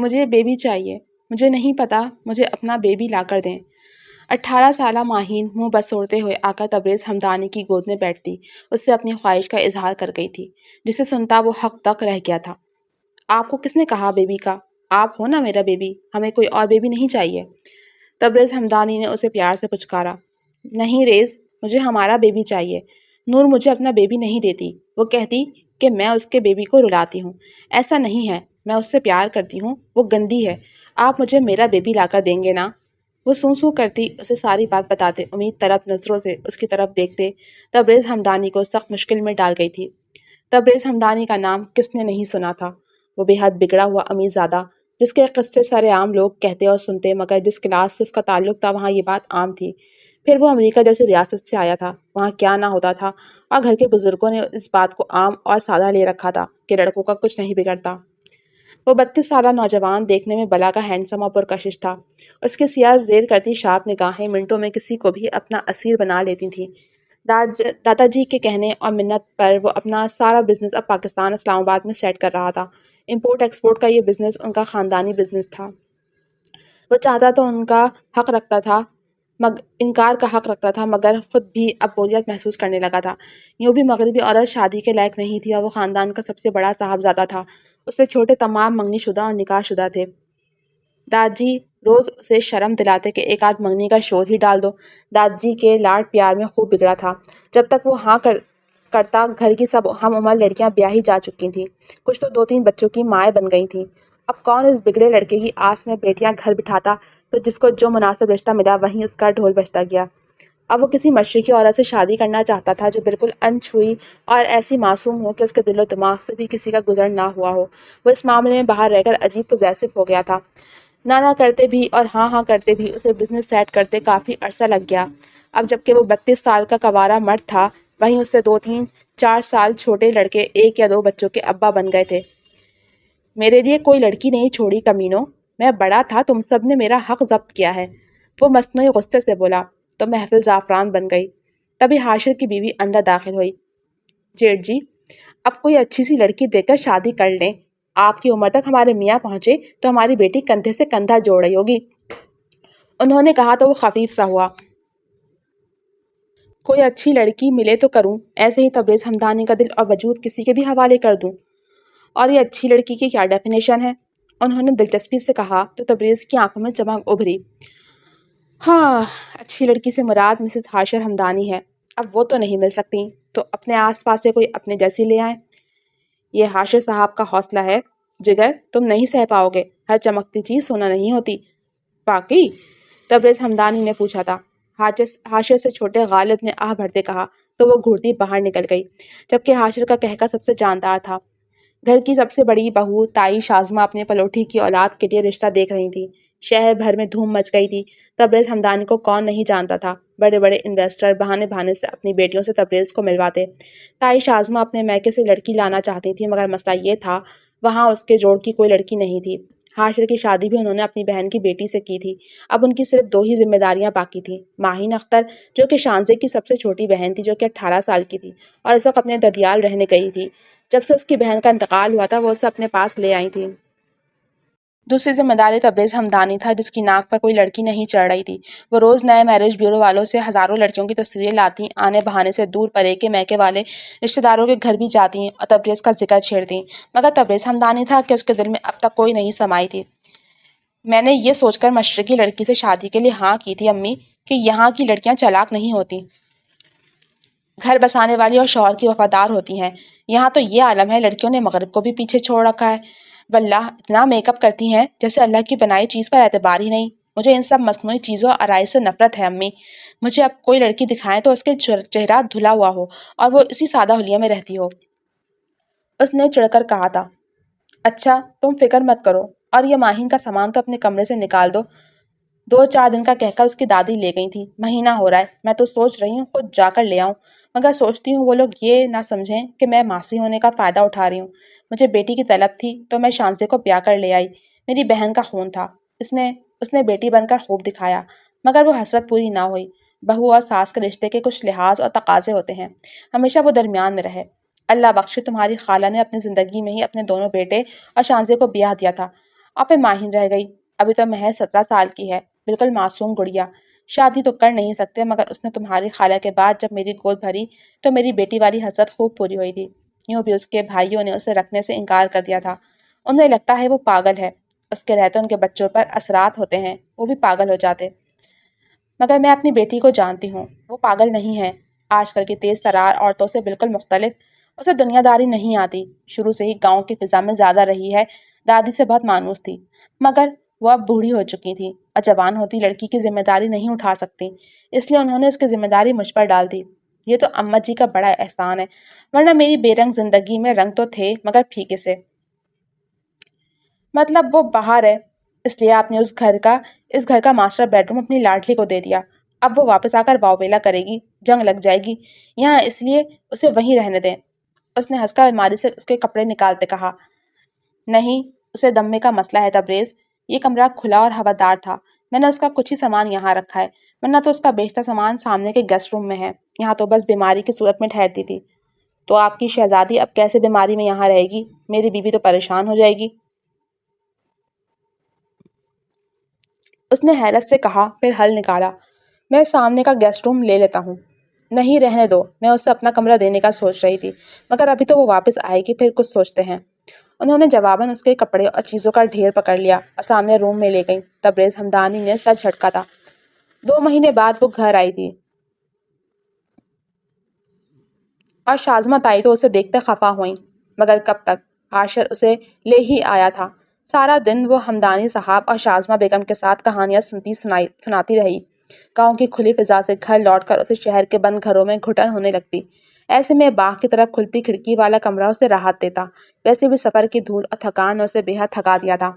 مجھے بیبی چاہیے، مجھے نہیں پتا، مجھے اپنا بیبی لا کر دیں۔ 18 سالہ ماہین منہ بسوڑتے ہوئے آ کر تبریز حمدانی کی گود میں بیٹھتی، اس سے اپنی خواہش کا اظہار کر گئی تھی، جسے سنتا وہ حق تک رہ گیا تھا۔ آپ کو کس نے کہا بیبی کا؟ آپ ہو نا میرا بیبی، ہمیں کوئی اور بیبی نہیں چاہیے۔ تبریز حمدانی نے اسے پیار سے پچکارا۔ نہیں ریز، مجھے ہمارا بیبی چاہیے۔ نور مجھے اپنا بیبی نہیں دیتی، وہ کہتی کہ میں اس کے بیبی کو رلاتی ہوں۔ ایسا نہیں ہے، میں اس سے پیار کرتی ہوں، وہ گندی ہے۔ آپ مجھے میرا بیبی لا کر دیں گے نا؟ وہ سوں سوں کرتی اسے ساری بات بتاتے، امید طلب نظروں سے اس کی طرف دیکھتے تبریز حمدانی کو سخت مشکل میں ڈال گئی تھی۔ تبریز حمدانی کا نام کس نے نہیں سنا تھا؟ وہ بے حد بگڑا ہوا امیر زادہ، جس کے قصے سارے عام لوگ کہتے اور سنتے، مگر جس کلاس سے اس کا تعلق تھا وہاں یہ بات عام تھی۔ پھر وہ امریکہ جیسی ریاست سے آیا تھا، وہاں کیا نہ ہوتا تھا، اور گھر کے بزرگوں نے اس بات کو عام اور سادہ لے رکھا تھا کہ لڑکوں کا کچھ نہیں بگڑتا۔ وہ 32 سالہ نوجوان دیکھنے میں بلا کا ہینڈسم اور پرکشش تھا۔ اس کی سیاہ زیر کرتی شارپ نگاہیں منٹوں میں کسی کو بھی اپنا اسیر بنا لیتی تھیں۔ دادا جی کے کہنے اور منت پر وہ اپنا سارا بزنس اب پاکستان اسلام آباد میں سیٹ کر رہا تھا۔ امپورٹ ایکسپورٹ کا یہ بزنس ان کا خاندانی بزنس تھا۔ وہ چاہتا تو انکار کا حق رکھتا تھا، مگر خود بھی اب بوریت محسوس کرنے لگا تھا۔ یوں بھی مغربی عورت شادی کے لائق نہیں تھی، اور وہ خاندان کا سب سے بڑا صاحبزادہ تھا۔ اس سے چھوٹے تمام منگنی شدہ اور نکاح شدہ تھے۔ داد جی روز اسے شرم دلاتے کہ ایک آدھ منگنی کا شور ہی ڈال دو۔ داد جی کے لاڈ پیار میں خوب بگڑا تھا۔ جب تک وہ ہاں کرتا، گھر کی سب ہم عمر لڑکیاں بیاہی جا چکی تھیں، کچھ تو 2-3 بچوں کی مائیں بن گئی تھیں۔ اب کون اس بگڑے لڑکے کی آس میں بیٹیاں گھر بٹھاتا، تو جس کو جو مناسب رشتہ ملا وہیں اس کا ڈھول بجتا گیا۔ اب وہ کسی مشرقی عورت سے شادی کرنا چاہتا تھا جو بالکل انچھوئی اور ایسی معصوم ہو کہ اس کے دل و دماغ سے بھی کسی کا گزر نہ ہوا ہو۔ وہ اس معاملے میں باہر رہ کر عجیب پوزیسو ہو گیا تھا۔ نہ کرتے بھی اور ہاں کرتے بھی اسے بزنس سیٹ کرتے کافی عرصہ لگ گیا۔ اب جبکہ وہ 32 سال کا کوارا مرد تھا، وہیں اس سے 2-3-4 سال چھوٹے لڑکے 1 یا 2 بچوں کے ابا بن گئے تھے۔ میرے لیے کوئی لڑکی نہیں چھوڑی کمینوں، میں بڑا تھا، تم سب نے میرا حق ضبط کیا ہے۔ وہ مصنوعی غصے سے بولا تو محفل زعفران بن گئی۔ تبھی حاشر کی بیوی اندر داخل ہوئی۔ جیٹ جی، اب کوئی اچھی سی لڑکی دیکھ کر شادی کر لیں۔ آپ کی عمر تک ہمارے میاں پہنچے تو ہماری بیٹی کندھے سے کندھا جوڑ رہی ہوگی۔ انہوں نے کہا تو وہ خفیف سا ہوا۔ کوئی اچھی لڑکی ملے تو کروں، ایسے ہی تبریز حمدانی کا دل اور وجود کسی کے بھی حوالے کر دوں؟ اور یہ اچھی لڑکی کی کیا ڈیفینیشن ہے؟ انہوں نے دلچسپی سے کہا تو تبریز کی آنکھوں میں چمک ابھری۔ ہاں، اچھی لڑکی سے مراد مسز حاشر حمدانی ہے۔ اب وہ تو نہیں مل سکتی، تو اپنے آس پاس سے کوئی اپنے جیسی لے آئیں۔ یہ حاشر صاحب کا حوصلہ ہے، جگر تم نہیں سہ پاؤ گے، ہر چمکتی چیز سونا نہیں ہوتی۔ باقی تبریز حمدانی نے پوچھا تھا۔ حاشر سے چھوٹے غالب نے آہ بھرتے کہا تو وہ گھورتی باہر نکل گئی، جبکہ حاشر کا کہکا سب سے جاندار تھا۔ گھر کی سب سے بڑی بہو تائی شازمہ اپنے پلوٹھی کی اولاد کے لیے رشتہ دیکھ رہی تھی۔ شہر بھر میں دھوم مچ گئی تھی۔ تبریز حمدانی کو کون نہیں جانتا تھا۔ بڑے بڑے انویسٹر بہانے سے اپنی بیٹیوں سے تبریز کو ملواتے۔ تائی شازمہ اپنے میکے سے لڑکی لانا چاہتی تھی، مگر مسئلہ یہ تھا وہاں اس کے جوڑ کی کوئی لڑکی نہیں تھی۔ حاشر کی شادی بھی انہوں نے اپنی بہن کی بیٹی سے کی تھی۔ اب ان کی صرف 2 ہی ذمہ داریاں باقی تھیں، ماہین اختر جو کہ شانزے کی سب سے چھوٹی بہن تھی، جو کہ 18 سال کی تھی اور اس وقت اپنے ددیال رہنے گئی تھی۔ جب سے اس کی بہن کا انتقال ہوا تھا وہ اسے اپنے پاس لے آئی تھی۔ دوسری ذمہ داری تبریز حمدانی تھا، جس کی ناک پر کوئی لڑکی نہیں چڑھ رہی تھی۔ وہ روز نئے میرج بیورو والوں سے ہزاروں لڑکیوں کی تصویریں لاتی، آنے بہانے سے دور پرے کے میکے والے رشتہ داروں کے گھر بھی جاتی اور تبریز کا ذکر چھیڑتی، مگر تبریز حمدانی تھا کہ اس کے دل میں اب تک کوئی نہیں سمائی تھی۔ میں نے یہ سوچ کر مشرقی لڑکی سے شادی کے لیے ہاں کی تھی امی، کہ یہاں کی لڑکیاں چالاک نہیں ہوتی، گھر بسانے والی اور شوہر کی وفادار ہوتی ہیں۔ یہاں تو یہ عالم ہے، لڑکیوں نے مغرب کو بھی پیچھے چھوڑ رکھا ہے۔ واللہ اتنا میک اپ کرتی ہیں جیسے اللہ کی بنائی چیز پر اعتبار ہی نہیں۔ مجھے ان سب مصنوعی چیزوں اور آرائش سے نفرت ہے امی۔ مجھے اب کوئی لڑکی دکھائیں تو اس کے چہرہ دھلا ہوا ہو اور وہ اسی سادہ حلیے میں رہتی ہو۔ اس نے چڑھ کر کہا تھا۔ اچھا تم فکر مت کرو، اور یہ ماہین کا سامان تو اپنے کمرے سے نکال دو۔ 2-4 دن کا کہہ کر اس کی دادی لے گئی تھی، مہینہ ہو رہا ہے، میں تو سوچ رہی ہوں خود جا کر لے آؤں، مگر سوچتی ہوں وہ لوگ یہ نہ سمجھیں کہ میں ماسی ہونے کا فائدہ اٹھا رہی ہوں۔ مجھے بیٹی کی طلب تھی تو میں شانزے کو بیاہ کر لے آئی، میری بہن کا خون تھا، اس نے بیٹی بن کر خوب دکھایا، مگر وہ حسرت پوری نہ ہوئی۔ بہو اور ساس کے رشتے کے کچھ لحاظ اور تقاضے ہوتے ہیں، ہمیشہ وہ درمیان میں رہے۔ اللہ بخشے تمہاری خالہ نے اپنی زندگی میں ہی اپنے دونوں بیٹے اور شانزے کو بیاہ دیا تھا، اور پھر ماہین رہ گئی، ابھی تو محض 17 سال کی ہے، بالکل معصوم گڑیا۔ شادی تو کر نہیں سکتے، مگر اس نے تمہاری خالہ کے بعد جب میری گود بھری تو میری بیٹی والی حسرت خوب پوری ہوئی تھی۔ یوں بھی اس کے بھائیوں نے اسے رکھنے سے انکار کر دیا تھا، انہیں لگتا ہے وہ پاگل ہے، اس کے رہتے ان کے بچوں پر اثرات ہوتے ہیں، وہ بھی پاگل ہو جاتے۔ مگر میں اپنی بیٹی کو جانتی ہوں، وہ پاگل نہیں ہے، آج کل کی تیز ترار عورتوں سے بالکل مختلف، اسے دنیا داری نہیں آتی، شروع سے ہی گاؤں کی فضا میں زیادہ رہی ہے، دادی سے بہت مانوس تھی، مگر وہ اب بوڑھی ہو چکی تھی اور جوان ہوتی لڑکی کی ذمہ داری نہیں اٹھا سکتی، اس لیے انہوں نے اس کی ذمہ داری مجھ پر ڈال دی۔ یہ تو اماں جی کا بڑا احسان ہے، ورنہ میری بے رنگ زندگی میں رنگ تو تھے مگر پھیکے سے۔ مطلب وہ باہر ہے، اس لیے آپ نے اس گھر کا ماسٹر بیڈ روم اپنی لاڈلی کو دے دیا، اب وہ واپس آ کر واویلا کرے گی، جنگ لگ جائے گی یہاں، اس لیے اسے وہیں رہنے دیں۔ اس نے ہنس کر الماری سے اس کے کپڑے نکالتے کہا۔ نہیں، اسے دمے کا مسئلہ ہے تبریز، یہ کمرہ کھلا اور ہوادار تھا، میں نے اس کا کچھ ہی سامان یہاں رکھا ہے، ورنہ تو اس کا بیشتر سامان سامنے کے گیسٹ روم میں ہے، یہاں تو بس بیماری کی صورت میں ٹھہرتی تھی۔ تو آپ کی شہزادی اب کیسے بیماری میں یہاں رہے گی؟ میری بیوی تو پریشان ہو جائے گی۔ اس نے حیرت سے کہا، پھر حل نکالا، میں سامنے کا گیسٹ روم لے لیتا ہوں۔ نہیں، رہنے دو، میں اسے اپنا کمرہ دینے کا سوچ رہی تھی، مگر ابھی تو وہ واپس آئے گی، پھر کچھ سوچتے ہیں۔ انہوں نے جواباً اس کے کپڑے اور چیزوں کا ڈھیر پکڑ لیا اور سامنے روم میں لے گئیں۔ تبریز ہمدانی نے سر جھٹکا تھا۔ 2 مہینے بعد وہ گھر آئی تھی اور شازمت آئی تو اسے دیکھتے خفا ہوئیں، مگر کب تک، عاشر اسے لے ہی آیا تھا۔ سارا دن وہ ہمدانی صاحب اور شازمہ بیگم کے ساتھ کہانیاں سناتی رہی، گاؤں کی کھلی فضا سے گھر لوٹ کر اسے شہر کے بند گھروں میں گھٹن ہونے لگتی، ایسے میں باغ کی طرف کھلتی کھڑکی والا کمرہ اسے راحت دیتا، ویسے بھی سفر کی دھول اور تھکان نے اسے بے حد تھکا دیا تھا۔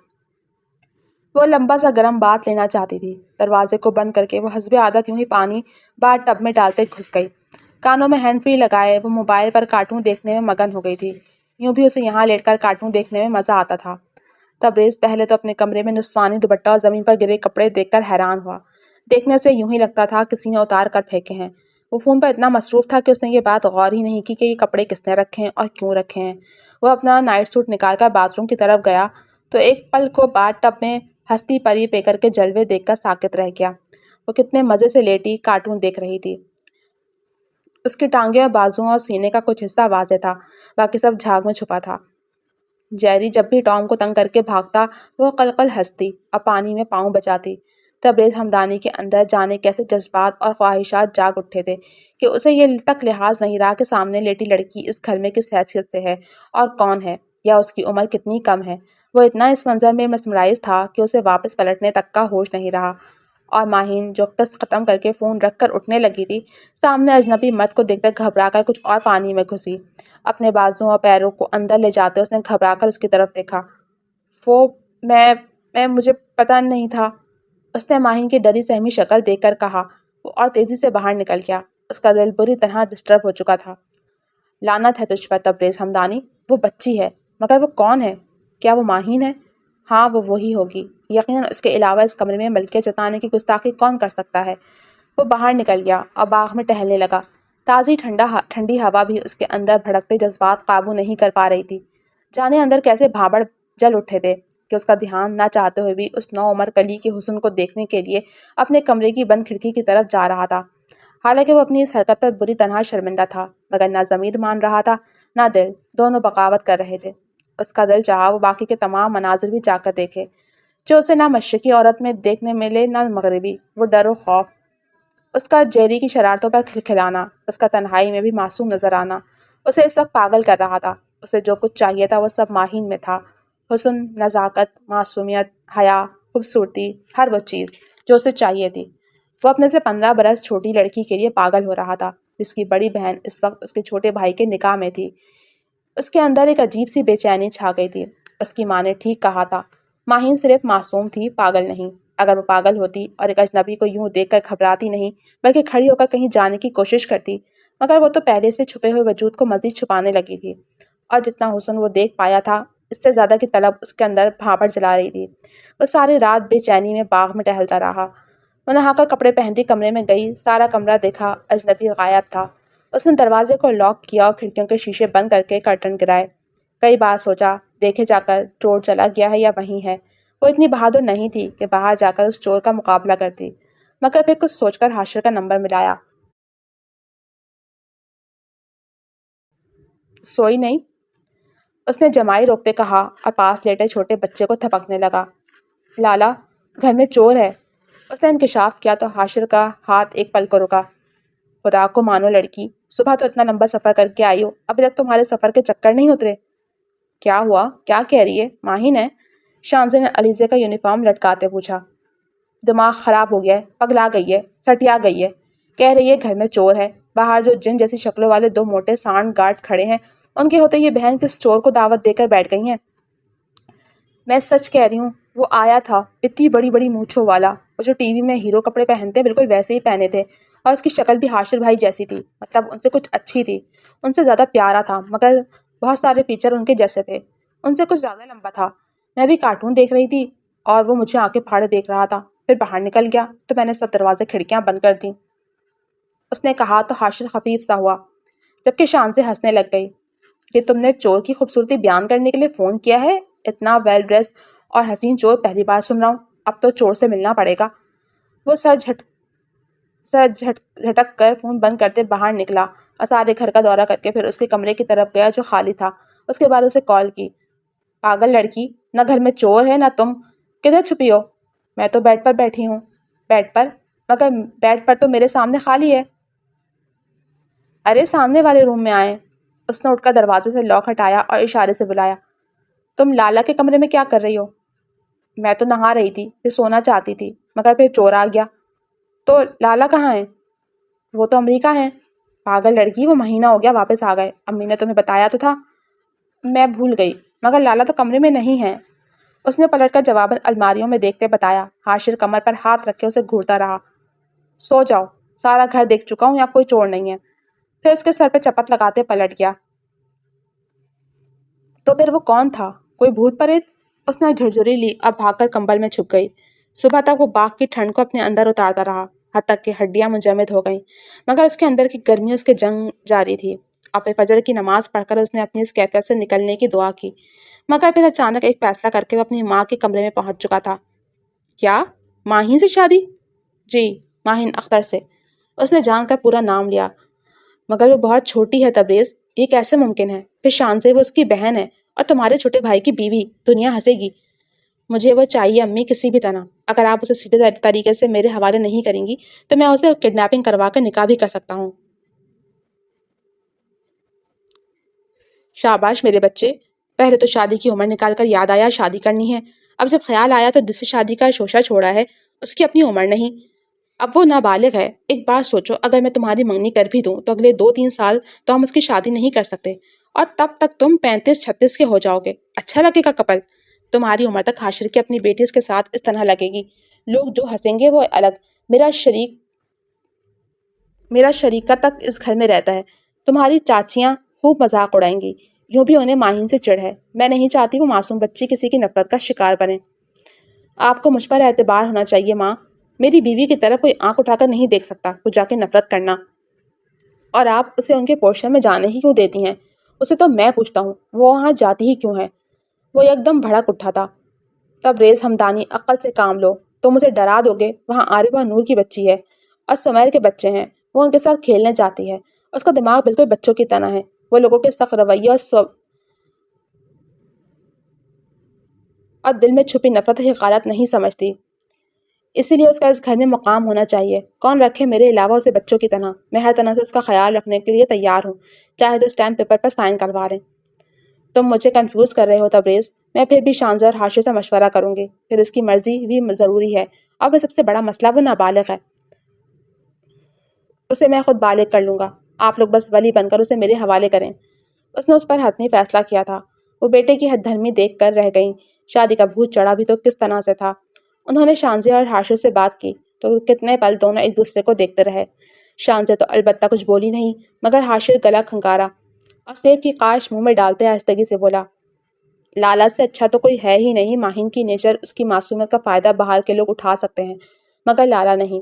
وہ لمبا سا گرم بات لینا چاہتی تھی، دروازے کو بند کر کے وہ حسب عادت یوں ہی پانی باتھ ٹب میں ڈالتے گھس گئی، کانوں میں ہینڈ فری لگائے وہ موبائل پر کارٹون دیکھنے میں مگن ہو گئی تھی، یوں بھی اسے یہاں لیٹ کر کارٹون دیکھنے میں مزہ آتا تھا۔ تبریز پہلے تو اپنے کمرے میں نسوانی دوپٹہ اور زمین پر گرے کپڑے دیکھ کر حیران ہوا، دیکھنے سے یوں ہی لگتا تھا کسی نے اتار کر پھینکے ہیں۔ وہ فون پر اتنا مصروف تھا کہ اس نے یہ بات غور ہی نہیں کی کہ یہ کپڑے کس نے رکھے ہیں اور کیوں رکھے ہیں۔ وہ اپنا نائٹ سوٹ نکال کر باتھ روم کی طرف گیا تو ایک پل کو باتھ ٹب میں ہستی پری پیکر کے جلوے دیکھ کر ساکت رہ گیا۔ وہ کتنے مزے سے لیٹی کارٹون دیکھ رہی تھی، اس کی ٹانگیں اور بازوؤں اور سینے کا کچھ حصہ واضح تھا، باقی سب جھاگ میں چھپا تھا۔ جیری جب بھی ٹام کو تنگ کر کے بھاگتا وہ قلقل ہنستی اور پانی میں پاؤں بچاتی۔ تبریز ہمدانی کے اندر جانے کیسے جذبات اور خواہشات جاگ اٹھے تھے کہ اسے یہ تک لحاظ نہیں رہا کہ سامنے لیٹی لڑکی اس گھر میں کس حیثیت سے ہے اور کون ہے، یا اس کی عمر کتنی کم ہے۔ وہ اتنا اس منظر میں مسمرائز تھا کہ اسے واپس پلٹنے تک کا ہوش نہیں رہا، اور ماہین جو قسط ختم کر کے فون رکھ کر اٹھنے لگی تھی، سامنے اجنبی مرد کو دیکھ کر گھبرا کر کچھ اور پانی میں گھسی۔ اپنے بازوؤں اور پیروں کو اندر لے جاتے اس نے گھبرا کر اس کی طرف دیکھا۔ وہ مجھے پتہ نہیں تھا، اس نے ماہین کی ڈری سہمی شکل دیکھ کر کہا، وہ اور تیزی سے باہر نکل گیا، اس کا دل بری طرح ڈسٹرب ہو چکا تھا۔ لعنت ہے تجھ پر تبریز ہمدانی، وہ بچی ہے، مگر وہ کون ہے؟ کیا وہ ماہین ہے؟ ہاں، وہ وہی ہوگی، یقیناً اس کے علاوہ اس کمرے میں ملکیت جتانے کی گستاخی کون کر سکتا ہے؟ وہ باہر نکل گیا اور باغ میں ٹہلنے لگا، تازی ٹھنڈی ہوا بھی اس کے اندر بھڑکتے جذبات قابو نہیں کر پا رہی تھی، جانے اندر کیسے بھاڑ جل اٹھے تھے کہ اس کا دھیان نہ چاہتے ہوئے بھی اس نو عمر کلی کے حسن کو دیکھنے کے لیے اپنے کمرے کی بند کھڑکی کی طرف جا رہا تھا۔ حالانکہ وہ اپنی اس حرکت پر بری طرح شرمندہ تھا، مگر نہ ضمیر مان رہا تھا نہ دل، دونوں بغاوت کر رہے تھے۔ اس کا دل چاہا وہ باقی کے تمام مناظر بھی جا کر دیکھے، جو اسے نہ مشرقی عورت میں دیکھنے ملے نہ مغربی، وہ ڈر و خوف، اس کا جیری کی شرارتوں پر کھلکھلانا، اس کا تنہائی میں بھی معصوم نظر آنا، اسے اس وقت پاگل کر رہا تھا۔ اسے جو کچھ چاہیے تھا وہ سب ماہین میں تھا، حسن، نزاکت، معصومیت، حیا، خوبصورتی، ہر وہ چیز جو اسے چاہیے تھی۔ وہ اپنے سے 15 برس چھوٹی لڑکی کے لیے پاگل ہو رہا تھا، جس کی بڑی بہن اس وقت اس کے چھوٹے بھائی کے نکاح میں تھی۔ اس کے اندر ایک عجیب سی بے چینی چھا گئی تھی۔ اس کی ماں نے ٹھیک کہا تھا، ماہین صرف معصوم تھی، پاگل نہیں۔ اگر وہ پاگل ہوتی اور ایک اجنبی کو یوں دیکھ کر گھبراتی نہیں بلکہ کھڑی ہو کر کہیں جانے کی کوشش کرتی، مگر وہ تو پہلے سے چھپے ہوئے وجود کو مزید چھپانے لگی تھی، اور جتنا حسن وہ دیکھ پایا تھا اس سے زیادہ کی طلب اس کے اندر بھانپڑ جلا رہی تھی۔ وہ ساری رات بے چینی میں باغ میں ٹہلتا رہا۔ وہ نہا کر کپڑے پہنتی کمرے میں گئی، سارا کمرہ دیکھا، اجنبی غائب تھا۔ اس نے دروازے کو لاک کیا اور کھڑکیوں کے شیشے بند کر کے کرٹن گرائے۔ کئی بار سوچا، دیکھے جا کر چور چلا گیا ہے یا وہیں ہے۔ وہ اتنی بہادر نہیں تھی کہ باہر جا کر اس چور کا مقابلہ کرتی، مگر پھر کچھ سوچ کر حاشر کا نمبر ملایا۔ سوئی نہیں؟ اس نے جمائی روکتے کہا اور پاس لیٹے چھوٹے بچے کو تھپکنے لگا۔ لالا، گھر میں چور ہے۔ اس نے انکشاف کیا تو حاشر کا ہاتھ ایک پل کو رکا۔ خدا کو مانو لڑکی، صبح تو اتنا لمبا سفر کر کے آئی ہو، ابھی تک تمہارے سفر کے چکر نہیں اترے؟ کیا ہوا؟ کیا کہہ رہی ہے؟ ماہین ہے؟ شانزے نے علیزے کا یونیفارم لٹکاتے پوچھا۔ دماغ خراب ہو گیا ہے، پگلا گئی ہے، سٹیا گئی ہے۔ کہہ رہی ہے گھر میں چور ہے۔ باہر جو جن جیسی شکلوں والے دو موٹے سانڈ گارڈ کھڑے ہیں، ان کے ہوتے یہ بہن کس چور کو دعوت دے کر بیٹھ گئی ہیں؟ میں سچ کہہ رہی ہوں، وہ آیا تھا، اتنی بڑی بڑی مونچھوں والا، وہ جو ٹی وی میں ہیرو کپڑے پہنتے ہیں بالکل ویسے ہی پہنے تھے، اور اس کی شکل بھی حاشر بھائی جیسی تھی، مطلب ان سے کچھ اچھی تھی، ان سے زیادہ پیارا تھا، مگر بہت سارے فیچر ان کے جیسے تھے، ان سے کچھ زیادہ لمبا تھا۔ میں بھی کارٹون دیکھ رہی تھی اور وہ مجھے آنکھیں پھاڑے دیکھ رہا تھا، پھر باہر نکل گیا تو میں نے سب دروازے کھڑکیاں بند کر دیں۔ اس نے کہا تو حاشر خفیف سا ہوا، جبکہ شان سے ہنسنے لگ گئی۔ کہ تم نے چور کی خوبصورتی بیان کرنے کے لیے فون کیا ہے؟ اتنا ویل ڈریس اور حسین چور پہلی بار سن رہا ہوں، اب تو چور سے ملنا پڑے گا۔ وہ جھٹک کر فون بند کرتے باہر نکلا اور سارے گھر کا دورہ کر کے پھر اس کے کمرے کی طرف گیا جو خالی تھا۔ اس کے بعد اسے کال کی۔ پاگل لڑکی، نہ گھر میں چور ہے نہ تم، کدھر چھپی ہو؟ میں تو بیڈ پر بیٹھی ہوں۔ بیڈ پر؟ مگر بیڈ پر تو میرے سامنے خالی ہے۔ ارے سامنے والے روم میں آئے۔ اس نے اٹھ کر دروازے سے لاک ہٹایا اور اشارے سے بلایا۔ تم لالا کے کمرے میں کیا کر رہی ہو؟ میں تو نہا رہی تھی، پھر سونا چاہتی تھی، مگر پھر چور آ گیا۔ تو لالا کہاں ہے؟ وہ تو امریکہ ہیں۔ پاگل لڑکی، وہ مہینہ ہو گیا واپس آ گئے، امی نے تمہیں بتایا تو تھا۔ میں بھول گئی، مگر لالا تو کمرے میں نہیں ہے۔ اس نے پلٹ کر جواباً الماریوں میں دیکھتے بتایا۔ حاشر کمر پر ہاتھ رکھے اسے گھورتا رہا۔ سو جاؤ، سارا گھر دیکھ چکا ہوں، یہاں کوئی چور نہیں ہے۔ پھر اس کے سر پہ چپت لگاتے پلٹ گیا۔ تو پھر وہ کون تھا؟ کوئی بھوت پریت؟ اس نے جھرجھری لی اور بھاگ کر کمبل میں چھپ گئی۔ صبح تک وہ باغ کی ٹھنڈ کو اپنے اندر اتارتا رہا، حتیٰ کہ ہڈیاں منجمد ہو گئیں، مگر اس کے اندر کی گرمی اس کے جنگ جاری تھی۔ اور پھر فجر کی نماز پڑھ کر اس نے اپنی اس کیفیت سے نکلنے کی دعا کی، مگر پھر اچانک ایک فیصلہ کر کے وہ اپنی ماں کے کمرے میں پہنچ چکا تھا۔ کیا؟ ماہین سے شادی؟ جی، ماہین اختر سے۔ اس نے جان کر پورا نام لیا۔ مگر وہ بہت چھوٹی ہے تبریز، یہ کیسے ممکن ہے؟ پھر شان سے وہ اس کی بہن ہے اور تمہارے چھوٹے بھائی کی بیوی، دنیا ہنسے گی۔ مجھے وہ چاہیے امی، کسی بھی طرح۔ اگر آپ اسے سیدھے طریقے سے میرے حوالے نہیں کریں گی تو میں اسے کڈنیپنگ کروا کر نکاح بھی کر سکتا ہوں۔ شاباش میرے بچے، پہلے تو شادی کی عمر نکال کر یاد آیا شادی کرنی ہے، اب جب خیال آیا تو جس سے شادی کا شوشہ چھوڑا ہے اس کی اپنی عمر نہیں، اب وہ نابالغ ہے۔ ایک بات سوچو، اگر میں تمہاری منگنی کر بھی دوں تو اگلے 2-3 سال تو ہم اس کی شادی نہیں کر سکتے، اور تب تک تم 35-36 کے ہو جاؤ گے۔ اچھا لگے گا کپل؟ تمہاری عمر تک حاشر کی اپنی بیٹی اس کے ساتھ اس طرح لگے گی، لوگ جو ہنسیں گے وہ الگ، میرا شریکہ تک اس گھر میں رہتا ہے، تمہاری چاچیاں خوب مذاق اڑائیں گی، یوں بھی انہیں ماہین سے چڑ ہے، میں نہیں چاہتی وہ معصوم بچی کسی کی نفرت کا شکار بنے۔ آپ کو مجھ پر اعتبار ہونا چاہیے ماں، میری بیوی کی طرف کوئی آنکھ اٹھا کر نہیں دیکھ سکتا تو جا کے نفرت کرنا، اور آپ اسے ان کے پورشن میں جانے ہی کیوں دیتی ہیں؟ اسے تو میں پوچھتا ہوں، وہ وہاں جاتی ہی کیوں ہے؟ وہ ایک دم بھڑک اٹھا تھا۔ تبریز ہمدانی، عقل سے کام لو، تم اسے ڈرا دو گے، وہاں عارف اور نور کی بچی ہے اور سمیر کے بچے ہیں، وہ ان کے ساتھ کھیلنے چاہتی ہے، اس کا دماغ بالکل بچوں کی طرح ہے، وہ لوگوں کے سخت رویے اور دل میں چھپی نفرت کی حقارت نہیں سمجھتی، اسی لیے اس کا اس گھر میں مقام ہونا چاہیے۔ کون رکھے میرے علاوہ اسے بچوں کی طرح؟ میں ہر طرح سے اس کا خیال رکھنے کے لیے تیار ہوں، چاہے تو اسٹیمپ پیپر پر سائن کروا لیں۔ تم مجھے کنفیوز کر رہے ہو تبریز، میں پھر بھی شانزہ اور حاشر سے مشورہ کروں گی، پھر اس کی مرضی بھی ضروری ہے، اور وہ سب سے بڑا مسئلہ وہ نابالغ ہے، اسے میں خود بالغ کر لوں گا، آپ لوگ بس ولی بن کر اسے میرے حوالے کریں۔ اس نے اس پر حتمی فیصلہ کیا تھا۔ وہ بیٹے کی ہت دھرمی دیکھ کر رہ گئیں، شادی کا بھوت چڑھا بھی تو کس طرح سے تھا۔ انہوں نے شانزے اور حاشر سے بات کی تو کتنے پل دونوں ایک دوسرے کو دیکھتے رہے۔ شانزے تو البتہ کچھ بولی نہیں، مگر حاشر گلا کھنکارا اور سیب کی قارچ منہ میں ڈالتے آہستگی سے بولا، لالا سے اچھا تو کوئی ہے ہی نہیں، ماہین کی نیچر، اس کی معصومیت کا فائدہ باہر کے لوگ اٹھا سکتے ہیں، مگر لالا نہیں،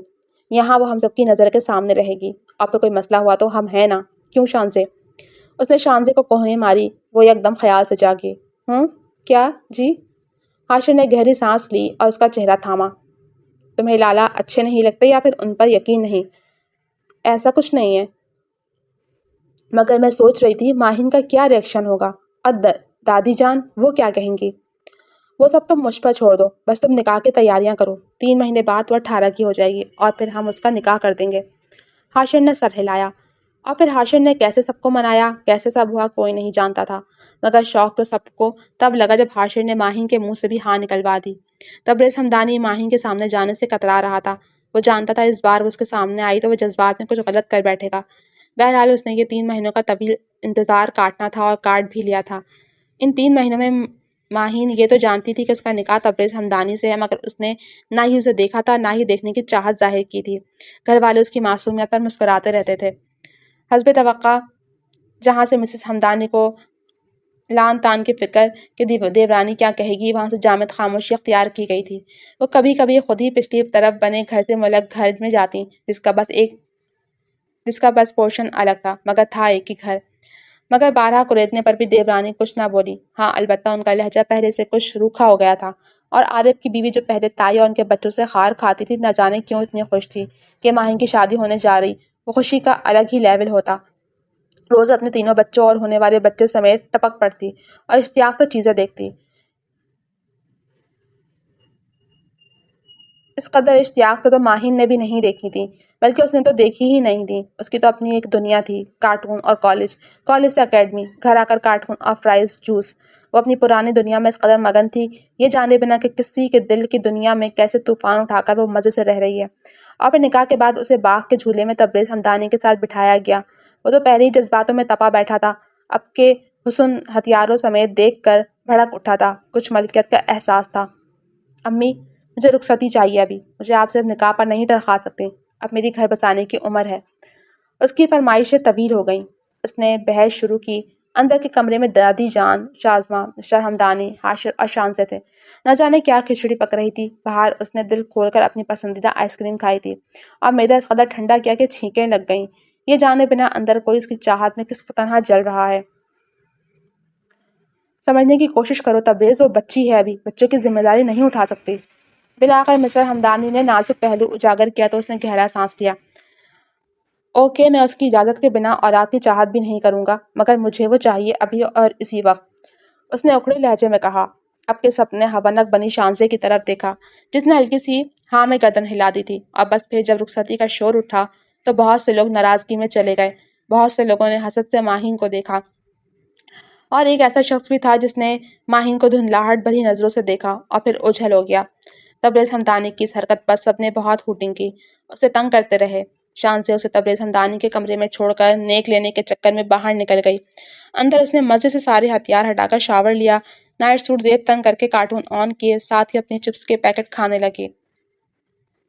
یہاں وہ ہم سب کی نظر کے سامنے رہے گی، اور پھر کوئی مسئلہ ہوا تو ہم ہیں نا، کیوں شانزے؟ اس نے شانزے کو کوہنی ماری، وہ یک دم خیال سے جاگی۔ کیا؟ جی؟ حاشر نے گہری سانس لی اور اس کا چہرہ تھاما۔ تمہیں لالا اچھے نہیں لگتے یا پھر ان پر یقین نہیں؟ ایسا کچھ نہیں ہے، مگر میں سوچ رہی تھی ماہین کا کیا ری ایکشن ہوگا، اور دادی جان وہ کیا کہیں گی؟ وہ سب تم مجھ پر چھوڑ دو، بس تم نکاح کی تیاریاں کرو، 3 مہینے بعد وہ 18 کی ہو جائے گی اور پھر ہم اس کا نکاح کر دیں گے۔ حاشر نے سر ہلایا، اور پھر حاشر نے کیسے سب کو منایا، کیسے سب ہوا کوئی نہیں جانتا تھا، مگر شوق تو سب کو تب لگا جب حاشر نے ماہین کے منہ سے بھی ہاں نکلوا دی۔ تبریز حمدانی ماہین کے سامنے جانے سے کترا رہا تھا، وہ جانتا تھا اس بار وہ اس کے سامنے آئی تو وہ جذبات میں کچھ غلط کر بیٹھے گا۔ بہرحال اس نے یہ 3 مہینوں کا طویل انتظار کاٹنا تھا اور کاٹ بھی لیا تھا۔ ان 3 مہینوں میں ماہین یہ تو جانتی تھی کہ اس کا نکاح تبریز حمدانی سے ہے، مگر اس نے نہ ہی اسے دیکھا تھا نہ ہی دیکھنے کی چاہت ظاہر کی تھی۔ گھر والے اس کی معصومیت پر مسکراتے رہتے تھے۔ حسب توقع جہاں سے مسز حمدانی کو لان تان کی فکر کہ دیورانی کیا کہے گی، وہاں سے جامد خاموشی اختیار کی گئی تھی۔ وہ کبھی کبھی خود ہی پچھلی طرف بنے گھر سے ملک گھر میں جاتی جس کا بس پورشن الگ تھا، مگر تھا ایک ہی گھر۔ مگر بارہا کریدنے پر بھی دیورانی کچھ نہ بولی۔ ہاں البتہ ان کا لہجہ پہلے سے کچھ روکھا ہو گیا تھا، اور عارف کی بیوی جو پہلے تائی اور ان کے بچوں سے خار کھاتی تھی، نہ جانے کیوں اتنی خوش تھی کہ ماہین کی شادی ہونے جا رہی۔ وہ خوشی کا الگ ہی لیول ہوتا، روز اپنے تینوں بچوں اور ہونے والے بچے سمیت ٹپک پڑتی اور اشتیاق سے چیزیں دیکھتی۔ اس قدر اشتیاق سے تو ماہین نے بھی نہیں دیکھی تھی، بلکہ اس نے تو دیکھی ہی نہیں تھی۔ اس کی تو اپنی ایک دنیا تھی، کارٹون اور کالج سے اکیڈمی، گھر آ کر کارٹون اور فرائز جوس۔ وہ اپنی پرانی دنیا میں اس قدر مگن تھی، یہ جانے بنا کہ کسی کے دل کی دنیا میں کیسے طوفان اٹھا کر وہ مزے سے رہ رہی ہے۔ اور پھر نکاح کے بعد اسے باغ کے جھولے میں تبریز حمدانی کے ساتھ بٹھایا گیا۔ وہ تو پہلے ہی جذباتوں میں تپا بیٹھا تھا، اب کے حسن ہتھیاروں سمیت دیکھ کر بھڑک اٹھا تھا، کچھ ملکیت کا احساس تھا۔ امی، مجھے رخصتی چاہیے ابھی، مجھے آپ صرف نکاح پر نہیں درخوا سکتے، اب میری گھر بسانے کی عمر ہے۔ اس کی فرمائشیں طویل ہو گئیں۔ اس نے بحث شروع کی۔ اندر کے کمرے میں دادی جان، شازماں، مسٹر حمدانی، حاشر اور شانزے تھے۔ نہ جانے کیا کھچڑی پک رہی تھی۔ باہر اس نے دل کھول کر اپنی پسندیدہ آئس کریم کھائی تھی اور معدہ اس قدر ٹھنڈا کیا کہ چھینکیں لگ گئیں، یہ جانے بنا اندر کوئی اس کی چاہت میں کس طرح جل رہا ہے۔ سمجھنے کی کوشش کرو تبریز، وہ بچی ہے، ابھی بچوں کی ذمہ داری نہیں اٹھا سکتی۔ بالآخر مسٹر حمدانی نے نازک پہلو اجاگر کیا تو اس نے گہرا سانس لیا۔ اوکے، میں اس کی اجازت کے بنا اولاد کی چاہت بھی نہیں کروں گا، مگر مجھے وہ چاہیے ابھی اور اسی وقت، اس نے اکھڑے لہجے میں کہا۔ اب کے سب نے حونک بنی شانزے کی طرف دیکھا، جس نے ہلکی سی ہاں میں گردن ہلا دی تھی، اور بس پھر جب رخصتی کا شور اٹھا تو بہت سے لوگ ناراضگی میں چلے گئے، بہت سے لوگوں نے حسد سے ماہین کو دیکھا، اور ایک ایسا شخص بھی تھا جس نے ماہین کو دھندلاہٹ بھری نظروں سے دیکھا اور پھر اوجھل ہو گیا۔ تبریز حمدانی کی اس حرکت پر سب نے بہت ہوٹنگ کی، اسے تنگ کرتے رہے۔ شانزے اسے تبریز حمدانی کے کمرے میں چھوڑ کر نیک لینے کے چکر میں باہر نکل گئی۔ اندر اس نے مزے سے سارے ہتھیار ہٹا کر شاور لیا، نائٹ سوٹ زیب تنگ کر کے کارٹون آن کیے، ساتھ ہی اپنی چپس کے پیکٹ کھانے لگی۔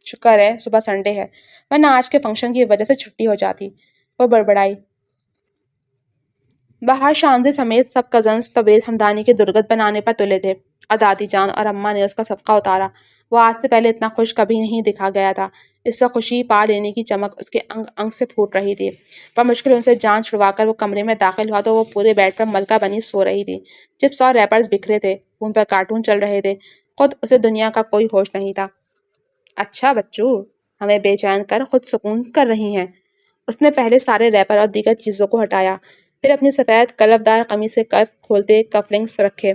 شکر ہے صبح سنڈے ہے، ورنہ آج کے فنکشن کی وجہ سے چھٹی ہو جاتی، وہ بڑبڑائی۔ باہر شانزے سمیت سب کزنز تبریز حمدانی کے درگت بنانے پر تلے تھے، اور دادی جان اور اماں نے اس کا صدقہ اتارا۔ وہ آج سے پہلے اتنا خوش کبھی نہیں دکھا گیا تھا۔ اس وقت خوشی پا لینے کی چمک اس کے انگ انگ سے پھوٹ رہی تھی۔ بمشکل ان سے جان چھڑوا کر وہ کمرے میں داخل ہوا تو وہ پورے بیڈ پر ملکہ بنی سو رہی تھی۔ چپس اور ریپرز بکھرے تھے، فون پر کارٹون چل رہے تھے، خود اسے دنیا کا کوئی ہوش نہیں تھا۔ اچھا بچو، ہمیں بے چین کر خود سکون کر رہی ہیں۔ اس نے پہلے سارے ریپر اور دیگر چیزوں کو ہٹایا، پھر اپنی سفید کلف دار قمیص سے کف کھولتے کف لنگس رکھے،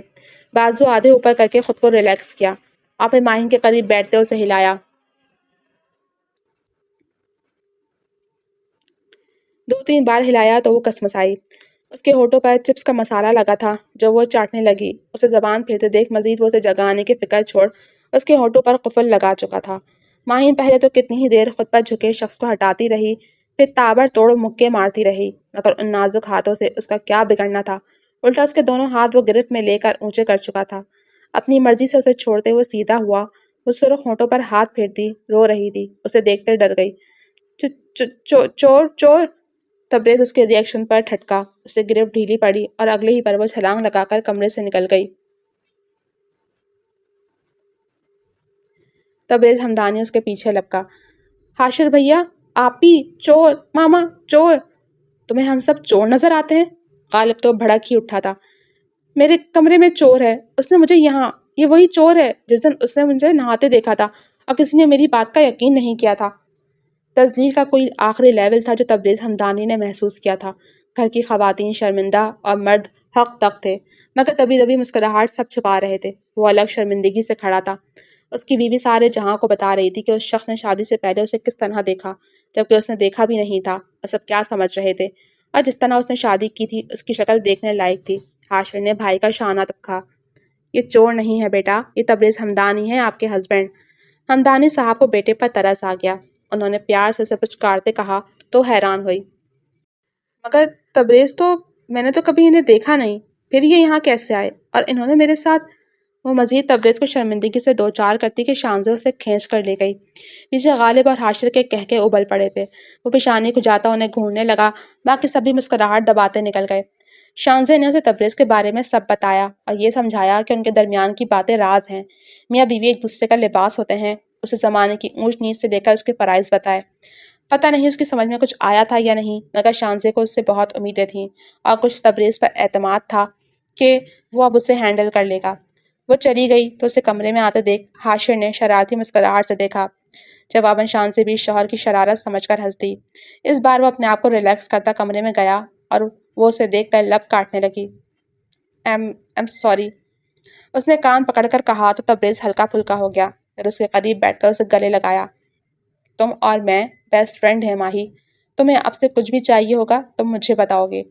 بازو آدھے اوپر کر کے خود کو ریلیکس کیا، اور پھر ماہین کے قریب بیٹھتے اسے ہلایا۔ 2 3 بار ہلایا تو وہ کسمسائی۔ اس کے ہونٹوں پر چپس کا مسالہ لگا تھا جو وہ چاٹنے لگی۔ اسے زبان پھیرتے دیکھ مزید وہ اسے جگانے کی فکر چھوڑ اس کے ہونٹوں پر قفل لگا چکا تھا۔ ماہین پہلے تو کتنی ہی دیر خود پر جھکے شخص کو ہٹاتی رہی، پھر تابڑ توڑ مکے مارتی رہی، مگر ان نازک ہاتھوں سے اس کا کیا بگڑنا تھا؟ الٹا اس کے دونوں ہاتھ وہ گرفت میں لے کر اونچے کر چکا تھا۔ اپنی مرضی سے اسے چھوڑتے ہوئے سیدھا ہوا، وہ سرخ ہونٹوں پر ہاتھ پھیرتی رو رہی تھی، اسے دیکھتے ڈر گئی۔ چور چور! تبریز اس کے ری ایکشن پر ٹھٹکا، اسے گرفت ڈھیلی پڑی اور اگلے ہی پر وہ چھلانگ لگا کر کمرے سے نکل گئی۔ تبریز حمدانی اس کے پیچھے لپکا۔ حاشر بھیا، آپی، چور، ماما، چور! تمہیں ہم سب چور نظر آتے ہیں؟ غالب تو بھڑک ہی اٹھا تھا۔ میرے کمرے میں چور ہے، اس نے مجھے یہاں یہ وہی چور ہے جس دن اس نے مجھے نہاتے دیکھا تھا اور کسی نے میری بات کا یقین نہیں کیا تھا۔ تذلیل کا کوئی آخری لیول تھا جو تبریز حمدانی نے محسوس کیا تھا۔ گھر کی خواتین شرمندہ اور مرد حق تک تھے، مگر کبھی کبھی مسکراہٹ سب چھپا رہے تھے۔ وہ الگ شرمندگی سے کھڑا تھا۔ اس کی بیوی سارے جہاں کو بتا رہی تھی کہ اس شخص نے شادی سے پہلے اسے کس طرح دیکھا، جبکہ اس نے دیکھا بھی نہیں تھا، اور سب کیا سمجھ رہے تھے، اور جس طرح اس نے شادی کی تھی اس کی شکل دیکھنے لائق تھی۔ حاشر نے بھائی کا شانہ تکا۔ یہ چور نہیں ہے بیٹا، یہ تبریز حمدانی ہے، آپ کے ہسبینڈ۔ حمدانی صاحب کو بیٹے پر ترس آ گیا۔ انہوں نے پیار سے اسے پچکارتے کہا تو حیران ہوئی، مگر تبریز تو میں نے تو کبھی انہیں دیکھا نہیں، پھر یہ یہاں کیسے آئے، اور انہوں نے میرے ساتھ۔ وہ مزید تبریز کو شرمندگی سے دوچار کرتی کہ شانزے اسے کھینچ کر لے گئی۔ پیچھے غالب اور حاشر کے کہکے ابل پڑے تھے۔ وہ پیشانی کھجاتا انہیں گھورنے لگا، باقی سب بھی مسکراہٹ دباتے نکل گئے۔ شانزے نے اسے تبریز کے بارے میں سب بتایا اور یہ سمجھایا کہ ان کے درمیان کی باتیں راز ہیں، میاں بیوی ایک دوسرے کا لباس ہوتے ہیں۔ اسے زمانے کی اونچ نیچ سے لے کر اس کے فرائض بتائے۔ پتہ نہیں اس کی سمجھ میں کچھ آیا تھا یا نہیں، مگر شانزے کو اس سے بہت امیدیں تھیں اور کچھ تبریز پر اعتماد تھا کہ وہ اب اسے ہینڈل کر لے گا۔ وہ چلی گئی تو اسے کمرے میں آتے دیکھ حاشر نے شرارتی مسکراہٹ سے دیکھا۔ جواباً شانزے بھی شوہر کی شرارت سمجھ کر ہنس دی۔ اس بار وہ اپنے آپ کو ریلیکس کرتا کمرے میں گیا اور وہ اسے دیکھ کر لب کاٹنے لگی۔ ایم سوری، اس نے کان پکڑ کر کہا تو تبریز ہلکا پھلکا ہو گیا۔ پھر اس کے قریب بیٹھ کر اسے گلے لگایا۔ تم اور میں بیسٹ فرینڈ ہیں ماہی، تمہیں اب سے کچھ بھی چاہیے ہوگا تم مجھے بتاؤ گے،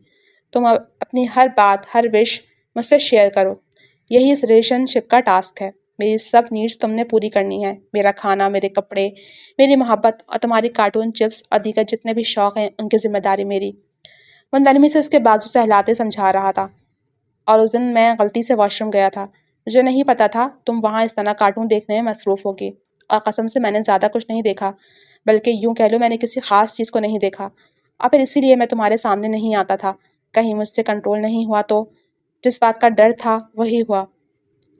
تم اپنی ہر بات ہر وش مجھ سے شیئر کرو، یہی اس ریلیشن شپ کا ٹاسک ہے۔ میری سب نیڈز تم نے پوری کرنی ہے، میرا کھانا، میرے کپڑے، میری محبت اور تمہاری کارٹون چپس اور دیگر جتنے بھی شوق ہیں ان کی ذمہ داری میری۔ وہ نرمی سے اس کے بازو سے ہلاتے سمجھا رہا تھا۔ اور اس دن میں غلطی سے واش روم گیا تھا، مجھے نہیں پتا تھا تم وہاں اس طرح کارٹون دیکھنے میں مصروف ہوگی، اور قسم سے میں نے زیادہ کچھ نہیں دیکھا، بلکہ یوں کہہ لو میں نے کسی خاص چیز کو نہیں دیکھا، اور پھر اسی لیے میں تمہارے سامنے نہیں آتا تھا، کہیں مجھ سے کنٹرول نہیں ہوا تو۔ جس بات کا ڈر تھا وہی ہوا۔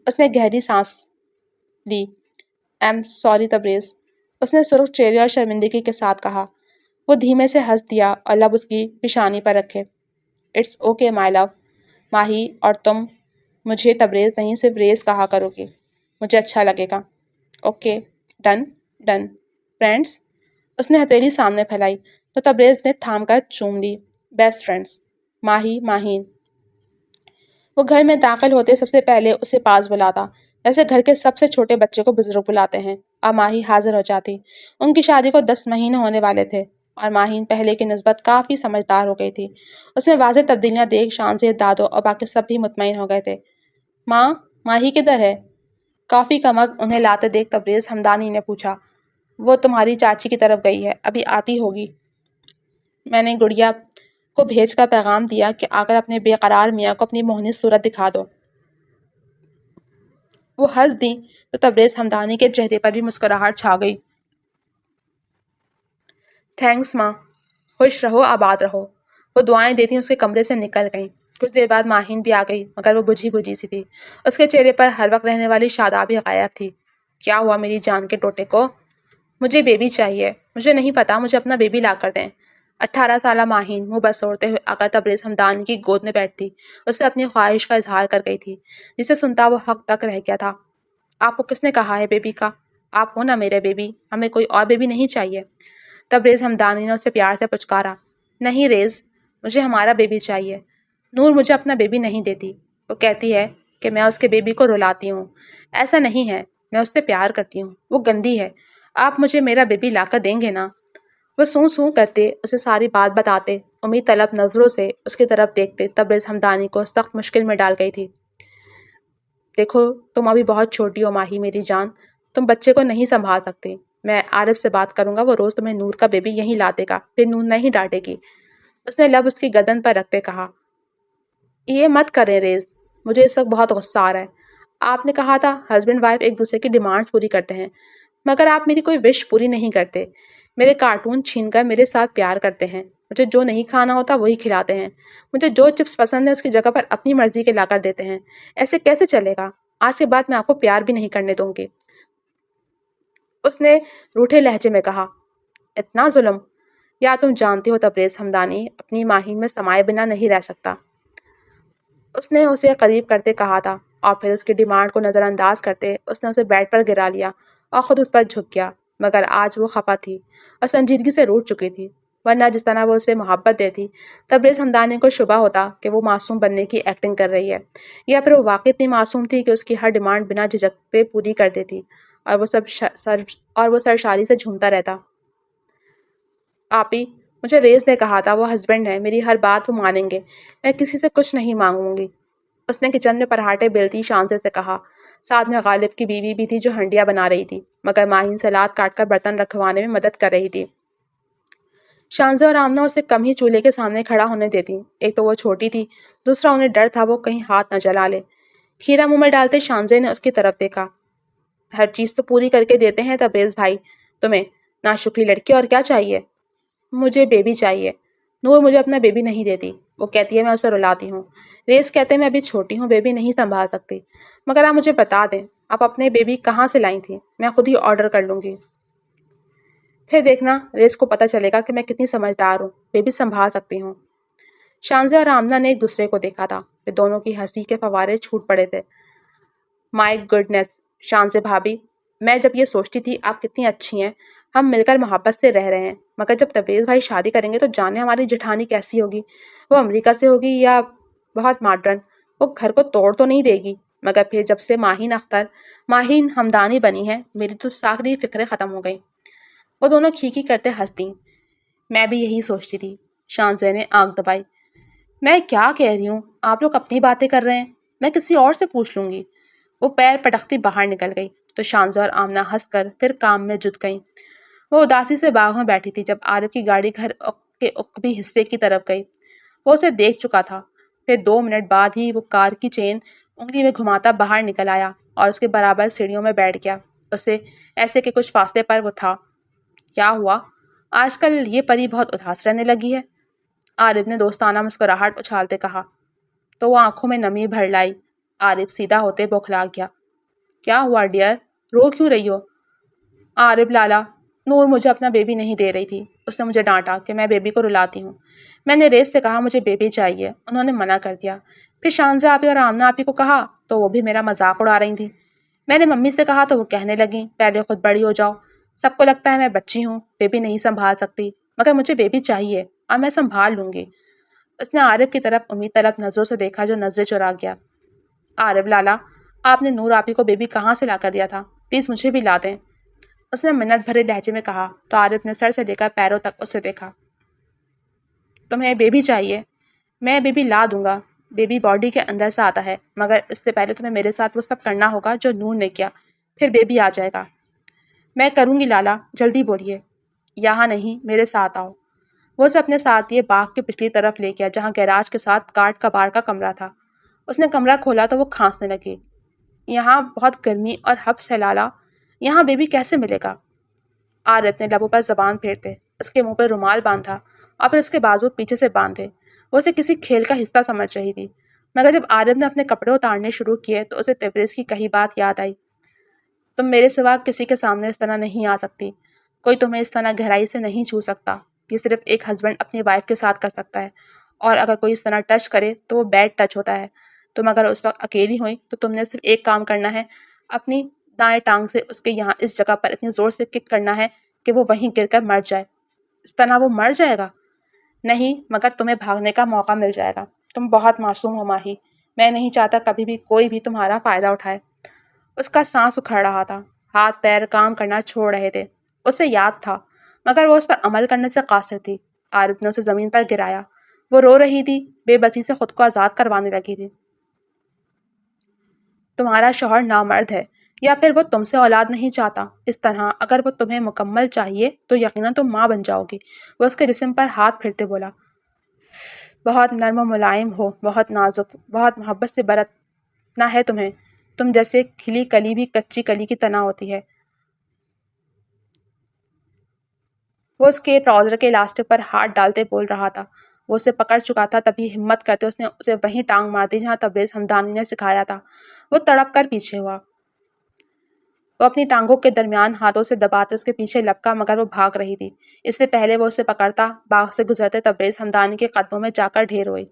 اس نے گہری سانس لی۔ ایم سوری تبریز، اس نے سرخ چہرے اور شرمندگی کے ساتھ کہا۔ وہ دھیمے سے ہنس دیا اور لب اس کی پیشانی پر رکھے۔ اٹس اوکے مائی لو، ماہی، اور تم مجھے تبریز نہیں صرف ریز کہا کرو گے، مجھے اچھا لگے گا۔ اوکے، ڈن ڈن فرینڈس، اس نے ہتھیلی سامنے پھیلائی تو تبریز نے تھام کر چوم لی۔ بیسٹ فرینڈس، ماہی ماہین۔ وہ گھر میں داخل ہوتے سب سے پہلے اسے پاس بلاتا، جیسے گھر کے سب سے چھوٹے بچے کو بزرگ بلاتے ہیں، اور ماہی حاضر ہو جاتی۔ ان کی شادی کو 10 مہینے ہونے والے تھے اور ماہین پہلے کی نسبت کافی سمجھدار ہو گئی تھی۔ اس میں واضح تبدیلیاں دیکھ شانزے، دادو اور باقی سب بھی مطمئن ہو گئے تھے۔ ماں، ماہی کدھر ہے؟ کافی کا مگ انہیں لاتے دیکھ تبریز حمدانی نے پوچھا۔ وہ تمہاری چاچی کی طرف گئی ہے، ابھی آتی ہوگی۔ میں نے گڑیا کو بھیج کر پیغام دیا کہ آ کر اپنے بے قرار میاں کو اپنی موہنی صورت دکھا دو۔ وہ ہنس دی تو تبریز حمدانی کے چہرے پر بھی مسکراہٹ چھا گئی۔ تھینکس ماں، خوش رہو آباد رہو۔ وہ دعائیں دیتی اس کے کمرے سے نکل گئیں۔ کچھ دیر بعد ماہین بھی آ گئی، مگر وہ بجھی بجھی سی تھی۔ اس کے چہرے پر ہر وقت رہنے والی شادابی غائب تھی۔ کیا ہوا میری جان کے ٹوٹے کو؟ مجھے بیبی چاہیے، مجھے نہیں پتا، مجھے اپنا بیبی لا کر دیں۔ 18 سالہ ماہین منہ بسوڑتے ہوئے آ کر تبریز حمدانی کی گود میں بیٹھتی، اس سے اپنی خواہش کا اظہار کر گئی تھی، جسے سنتا وہ حق تک رہ گیا تھا۔ آپ کو کس نے کہا ہے بیبی کا؟ آپ ہو نا میرے بیبی، ہمیں کوئی اور بیبی نہیں چاہیے۔ تبریز حمدانی نے اسے پیار سے پچکارا۔ نہیں ریز، مجھے ہمارا بیبی چاہیے۔ نور مجھے اپنا بیبی نہیں دیتی، وہ کہتی ہے کہ میں اس کے بیبی کو رلاتی ہوں۔ ایسا نہیں ہے، میں اس سے پیار کرتی ہوں، وہ گندی ہے۔ آپ مجھے میرا بیبی لا کر دیں گے نا؟ وہ سوں سوں کرتے اسے ساری بات بتاتے، امید طلب نظروں سے اس کی طرف دیکھتے تبریز حمدانی کو سخت مشکل میں ڈال گئی تھی۔ دیکھو تم ابھی بہت چھوٹی ہو ماہی میری جان، تم بچے کو نہیں سنبھال سکتے، میں عارف سے بات کروں گا، وہ روز تمہیں نور کا بیبی یہیں لا دے گا، پھر نور نہیں ڈانٹے گی۔ اس نے لب اس کی گردن پر رکھتے کہا۔ یہ مت کریں ریز، مجھے اس وقت بہت غصہ آ رہا ہے۔ آپ نے کہا تھا ہسبینڈ وائف ایک دوسرے کی ڈیمانڈز پوری کرتے ہیں، مگر آپ میری کوئی وش پوری نہیں کرتے، میرے کارٹون چھین کر میرے ساتھ پیار کرتے ہیں، مجھے جو نہیں کھانا ہوتا وہی کھلاتے ہیں، مجھے جو چپس پسند ہے اس کی جگہ پر اپنی مرضی کے لا کر دیتے ہیں۔ ایسے کیسے چلے گا؟ آج کے بعد میں آپ کو پیار بھی نہیں کرنے دوں گی۔ اس نے روٹھے لہجے میں کہا۔ اتنا ظلم؟ یا تم جانتی ہو تبریز حمدانی اپنی ماہین میں سمائے بنا نہیں رہ سکتا۔ اس نے اسے قریب کرتے کہا تھا۔ اور پھر اس کی ڈیمانڈ کو نظر انداز کرتے اس نے اسے بیڈ پر گرا لیا اور خود اس پر جھک گیا، مگر آج وہ خفا تھی اور سنجیدگی سے روٹ چکی تھی، ورنہ جس طرح وہ اسے محبت دیتی تبریز حمدانی کو شبہ ہوتا کہ وہ معصوم بننے کی ایکٹنگ کر رہی ہے، یا پھر وہ واقعی اتنی معصوم تھی کہ اس کی ہر ڈیمانڈ بنا جھجکتے پوری کر دیتی اور وہ سرشاری سے جھومتا رہتا۔ آپی، مجھے ریز نے کہا تھا وہ ہسبینڈ ہے، میری ہر بات وہ مانیں گے، میں کسی سے کچھ نہیں مانگوں گی۔ اس نے کچن میں پراٹھے بیلتی شانزے سے کہا، ساتھ میں غالب کی بیوی بھی تھی جو ہنڈیاں بنا رہی تھی، مگر ماہین سلاد کاٹ کر برتن رکھوانے میں مدد کر رہی تھی۔ شانزے اور آمنہ اسے کم ہی چولہے کے سامنے کھڑا ہونے دیتی، ایک تو وہ چھوٹی تھی، دوسرا انہیں ڈر تھا وہ کہیں ہاتھ نہ جلا لے۔ کھیرا منہ میں ڈالتے شانزے نے اس کی طرف دیکھا، ہر چیز تو پوری کر کے دیتے ہیں تبریز بھائی تمہیں، ناشکری لڑکی، اور کیا چاہیے؟ مجھے بیبی چاہیے۔ نور مجھے اپنا بیبی نہیں دیتی، وہ کہتی ہے میں اسے رلاتی ہوں۔ ریز کہتے میں ابھی چھوٹی ہوں، بیبی نہیں سنبھال سکتی، مگر آپ مجھے بتا دیں آپ اپنے بیبی کہاں سے لائی تھی، میں خود ہی آرڈر کر لوں گی۔ پھر دیکھنا ریز کو پتہ چلے گا کہ میں کتنی سمجھدار ہوں، بیبی سنبھال سکتی ہوں۔ شانزے اور آمنہ نے ایک دوسرے کو دیکھا تھا، پھر دونوں کی ہنسی کے فوارے چھوٹ پڑے تھے۔ مائی گڈنس شانزے بھابی، میں جب یہ سوچتی تھی آپ کتنی اچھی ہیں، ہم مل کر محبت سے رہ رہے ہیں، مگر جب تبریز بھائی شادی کریں گے تو جانے ہماری جٹھانی کیسی ہوگی، وہ امریکہ سے ہوگی یا بہت ماڈرن، وہ گھر کو توڑ تو نہیں دے گی، مگر پھر جب سے ماہین حمدانی بنی ہے میری تو ساری فکریں ختم ہو گئیں۔ وہ دونوں کھیکی کرتے ہنس دیں۔ میں بھی یہی سوچتی تھی، شانزے نے آنکھ دبائی۔ میں کیا کہہ رہی ہوں، آپ لوگ اپنی باتیں کر رہے ہیں، میں کسی اور سے پوچھ لوں گی۔ وہ پیر پٹکتی باہر نکل گئی تو شانزے اور آمنہ ہنس کر پھر کام میں جٹ گئیں۔ وہ اداسی سے باغ میں بیٹھی تھی جب عارف کی گاڑی گھر کے عقبی حصے کی طرف گئی۔ وہ اسے دیکھ چکا تھا، پھر 2 منٹ بعد ہی وہ کار کی چین انگلی میں گھماتا باہر نکل آیا اور اس کے برابر سیڑھیوں میں بیٹھ گیا، اسے ایسے کہ کچھ فاصلے پر وہ تھا۔ کیا ہوا؟ آج کل یہ پری بہت اداس رہنے لگی ہے، عارف نے دوستانہ مسکراہٹ اچھالتے کہا، تو وہ آنکھوں میں نمی بھر لائی۔ عارف سیدھا ہوتے بوکھلا گیا۔ کیا ہوا ڈیئر، رو کیوں رہی ہو؟ عارف لالا، نور مجھے اپنا بیبی نہیں دے رہی تھی، اس نے مجھے ڈانٹا کہ میں بیبی کو رلاتی ہوں۔ میں نے ریز سے کہا مجھے بیبی چاہیے، انہوں نے منع کر دیا۔ پھر شانزے آپی اور آمنہ آپی کو کہا تو وہ بھی میرا مذاق اڑا رہی تھی۔ میں نے ممی سے کہا تو وہ کہنے لگیں پہلے خود بڑی ہو جاؤ، سب کو لگتا ہے میں بچی ہوں، بیبی نہیں سنبھال سکتی، مگر مجھے بیبی چاہیے اور میں سنبھال لوں گی۔ اس نے عارف کی طرف امید طلب نظروں سے دیکھا جو نظریں چرا گیا۔ عارف لالا، آپ نے نور آپی کو بیبی کہاں سے لا کر دیا تھا؟ پلیز مجھے بھی لا دیں، اس نے منت بھرے لہجے میں کہا تو عارف نے سر سے لے کر پیروں تک اسے دیکھا۔ تمہیں بیبی چاہیے؟ میں بیبی لا دوں گا، بیبی باڈی کے اندر سے آتا ہے، مگر اس سے پہلے تمہیں میرے ساتھ وہ سب کرنا ہوگا جو نور نے کیا، پھر بیبی آ جائے گا۔ میں کروں گی لالا، جلدی بولیے۔ یہاں نہیں، میرے ساتھ آؤ۔ وہ اسے اپنے ساتھ یہ باغ کی پچھلی طرف لے گیا جہاں گیراج کے ساتھ کاٹ کباڑ کا کمرہ تھا۔ اس نے کمرہ کھولا تو وہ کھانسنے لگی۔ یہاں بہت گرمی اور حبس ہے لالا، یہاں بیبی کیسے ملے گا؟ عارف نے لبوں پر زبان پھیرتے اس کے منہ پہ رومال باندھا اور پھر اس کے بازو پیچھے سے باندھے۔ وہ اسے کسی کھیل کا حصہ سمجھ رہی تھی، مگر جب عارف نے اپنے کپڑے اتارنے شروع کیے تو اسے تبریز کی کہی بات یاد آئی، تم میرے سوا کسی کے سامنے اس طرح نہیں آ سکتی، کوئی تمہیں اس طرح گہرائی سے نہیں چھو سکتا، یہ صرف ایک ہسبینڈ اپنی وائف کے ساتھ کر سکتا ہے، اور اگر کوئی اس طرح ٹچ کرے تو وہ بیڈ ٹچ ہوتا ہے۔ تم اگر اس وقت اکیلی ہوئی تو تم نے صرف ایک کام کرنا ہے، اپنی دائیں ٹانگ سے اس کے یہاں اس جگہ پر اتنی زور سے کک کرنا ہے کہ وہ وہیں گر کر مر جائے۔ اس طرح وہ مر جائے گا؟ نہیں، مگر تمہیں بھاگنے کا موقع مل جائے گا۔ تم بہت معصوم ہو ماہی، میں نہیں چاہتا کبھی بھی کوئی بھی تمہارا فائدہ اٹھائے۔ اس کا سانس اکھڑ رہا تھا، ہاتھ پیر کام کرنا چھوڑ رہے تھے، اسے یاد تھا، مگر وہ اس پر عمل کرنے سے قاصر تھی۔ عارف نے اسے زمین پر گرایا، وہ رو رہی تھی، بے بسی سے خود کو آزاد کروانے لگی تھی۔ تمہارا شوہر نامرد ہے، یا پھر وہ تم سے اولاد نہیں چاہتا، اس طرح اگر وہ تمہیں مکمل چاہیے تو یقیناً تم ماں بن جاؤ گی۔ وہ اس کے جسم پر ہاتھ پھرتے بولا، بہت نرم و ملائم ہو، بہت نازک، بہت محبت سے برتنا ہے تمہیں، تم جیسے کھلی کلی بھی کچی کلی کی طرح ہوتی ہے۔ وہ اس کے ٹراؤزر کے الاسٹک پر ہاتھ ڈالتے بول رہا تھا۔ وہ اسے پکڑ چکا تھا، تبھی ہمت کرتے اس نے اسے وہیں ٹانگ مار دی جہاں تبریز حمدانی نے سکھایا تھا۔ وہ تڑپ کر پیچھے ہوا۔ وہ اپنی ٹانگوں کے درمیان ہاتھوں سے دباتے اس کے پیچھے لپکا، مگر وہ بھاگ رہی تھی۔ اس سے پہلے وہ اسے پکڑتا باغ سے گزرتے تبریز حمدانی کے قدموں میں جا کر ڈھیر ہوئی۔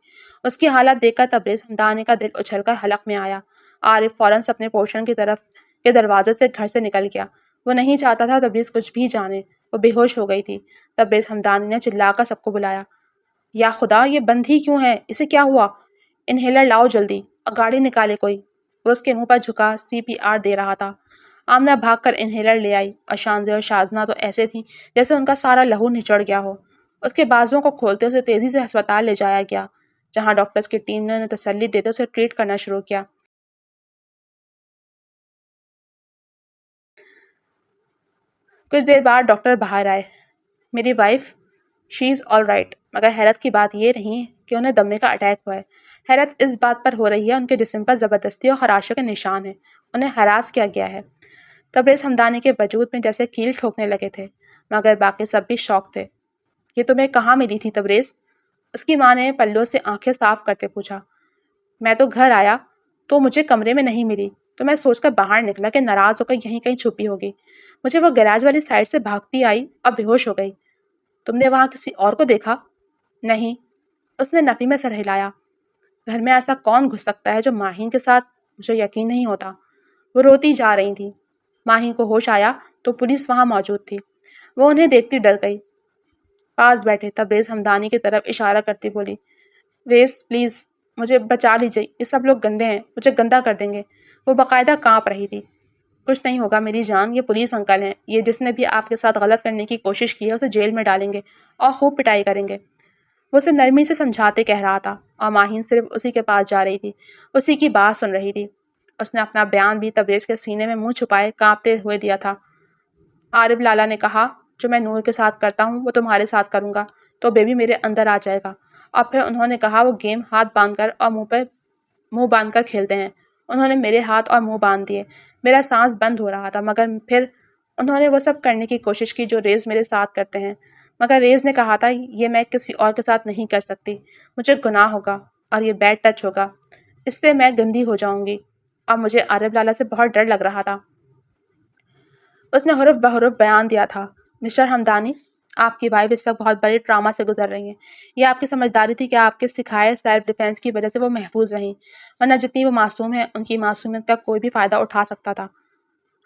اس کی حالت دیکھ کر تبریز حمدانی کا دل اچھل کر حلق میں آیا۔ عارف فوراً سے اپنے پورشن کی طرف کے دروازے سے گھر سے نکل گیا۔ وہ نہیں چاہتا تھا تبریز کچھ بھی جانے۔ وہ بے ہوش ہو گئی تھی۔ تبریز حمدانی نے چلا کر سب کو بلایا۔ یا خدا، یہ بند ہی کیوں ہے؟ اسے کیا ہوا؟ انہیلر لاؤ جلدی، اور گاڑی نکالے کوئی۔ وہ اس کے منہ پر جھکا CPR دے رہا تھا۔ آمنہ بھاگ کر انہیلر لے آئی، اور شاندے اور شازمہ تو ایسے تھی جیسے ان کا سارا لہو نچڑ گیا ہو۔ اس کے بازوؤں کو کھولتے اسے تیزی سے ہسپتال لے جایا گیا، جہاں ڈاکٹرز کی ٹیم نے انہیں تسلی دیتے اسے ٹریٹ کرنا شروع کیا۔ کچھ دیر بعد ڈاکٹر باہر آئے۔ میری وائف، شی از آل رائٹ، مگر حیرت کی بات یہ نہیں کہ انہیں دمے کا اٹیک ہوا ہے۔ حیرت اس بات پر ہو رہی ہے ان کے جسم پر زبردستی اور خراشوں کے نشان ہیں۔ انہیں ہراس کیا گیا ہے۔ تبریز حمدانی کے وجود میں جیسے کیل ٹھوکنے لگے تھے، مگر باقی سب بھی شوق تھے۔ یہ تمہیں کہاں ملی تھی تبریز؟ اس کی ماں نے پلوں سے آنکھیں صاف کرتے پوچھا۔ میں تو گھر آیا تو مجھے کمرے میں نہیں ملی، تو میں سوچ کر باہر نکلا کہ ناراض ہو کر یہیں کہیں چھپی ہوگی۔ مجھے وہ گیراج والی سائڈ سے بھاگتی آئی اور بے ہوش ہو گئی۔ تم نے وہاں کسی اور کو دیکھا؟ نہیں، اس نے نفی میں سر ہلایا۔ گھر میں ایسا کون گھس سکتا ہے جو ماہین کے ساتھ؟ مجھے یقین نہیں ہوتا۔ وہ روتی جا رہی تھی۔ ماہین کو ہوش آیا تو پولیس وہاں موجود تھی۔ وہ انہیں دیکھتی ڈر گئی۔ پاس بیٹھے تبریز حمدانی کی طرف اشارہ کرتی بولی، ریس پلیز مجھے بچا لیجیے، یہ سب لوگ گندے ہیں، مجھے گندا کر دیں گے۔ وہ باقاعدہ کانپ رہی تھی۔ کچھ نہیں ہوگا میری جان، یہ پولیس انکل ہیں، یہ جس نے بھی آپ کے ساتھ غلط کرنے کی کوشش کی ہے اسے جیل میں ڈالیں گے اور خوب پٹائی کریں گے۔ وہ اسے نرمی سے سمجھاتے کہہ رہا تھا، اور ماہین صرف اسی کے پاس جا رہی تھی، اسی کی بات سن رہی تھی۔ اس نے اپنا بیان بھی تبریز کے سینے میں منہ چھپائے کانپتے ہوئے دیا تھا۔ عارف لالا نے کہا، جو میں نور کے ساتھ کرتا ہوں وہ تمہارے ساتھ کروں گا تو بیبی میرے اندر آ جائے گا۔ اور پھر انہوں نے کہا وہ گیم ہاتھ باندھ کر اور منہ باندھ کر کھیلتے ہیں۔ انہوں نے میرے ہاتھ اور منہ باندھ دیے۔ میرا سانس بند ہو رہا تھا، مگر پھر انہوں نے وہ سب کرنے کی کوشش کی جو ریز میرے ساتھ کرتے ہیں، مگر ریز نے کہا تھا یہ میں کسی اور کے ساتھ نہیں کر سکتی، مجھے گناہ ہوگا اور یہ بیڈ ٹچ ہوگا، اس سے میں گندی ہو جاؤں گی، اور مجھے عارف لالا سے بہت ڈر لگ رہا تھا۔ اس نے حرف بحرف بیان دیا تھا، مسٹر حمدانی، آپ کی وائف اس وقت بہت بڑے ٹراما سے گزر رہی ہیں۔ یہ آپ کی سمجھداری تھی کہ آپ کے سکھائے سیلف ڈیفینس کی وجہ سے وہ محفوظ رہیں، ورنہ جتنی وہ معصوم ہیں ان کی معصومیت کا کوئی بھی فائدہ اٹھا سکتا تھا۔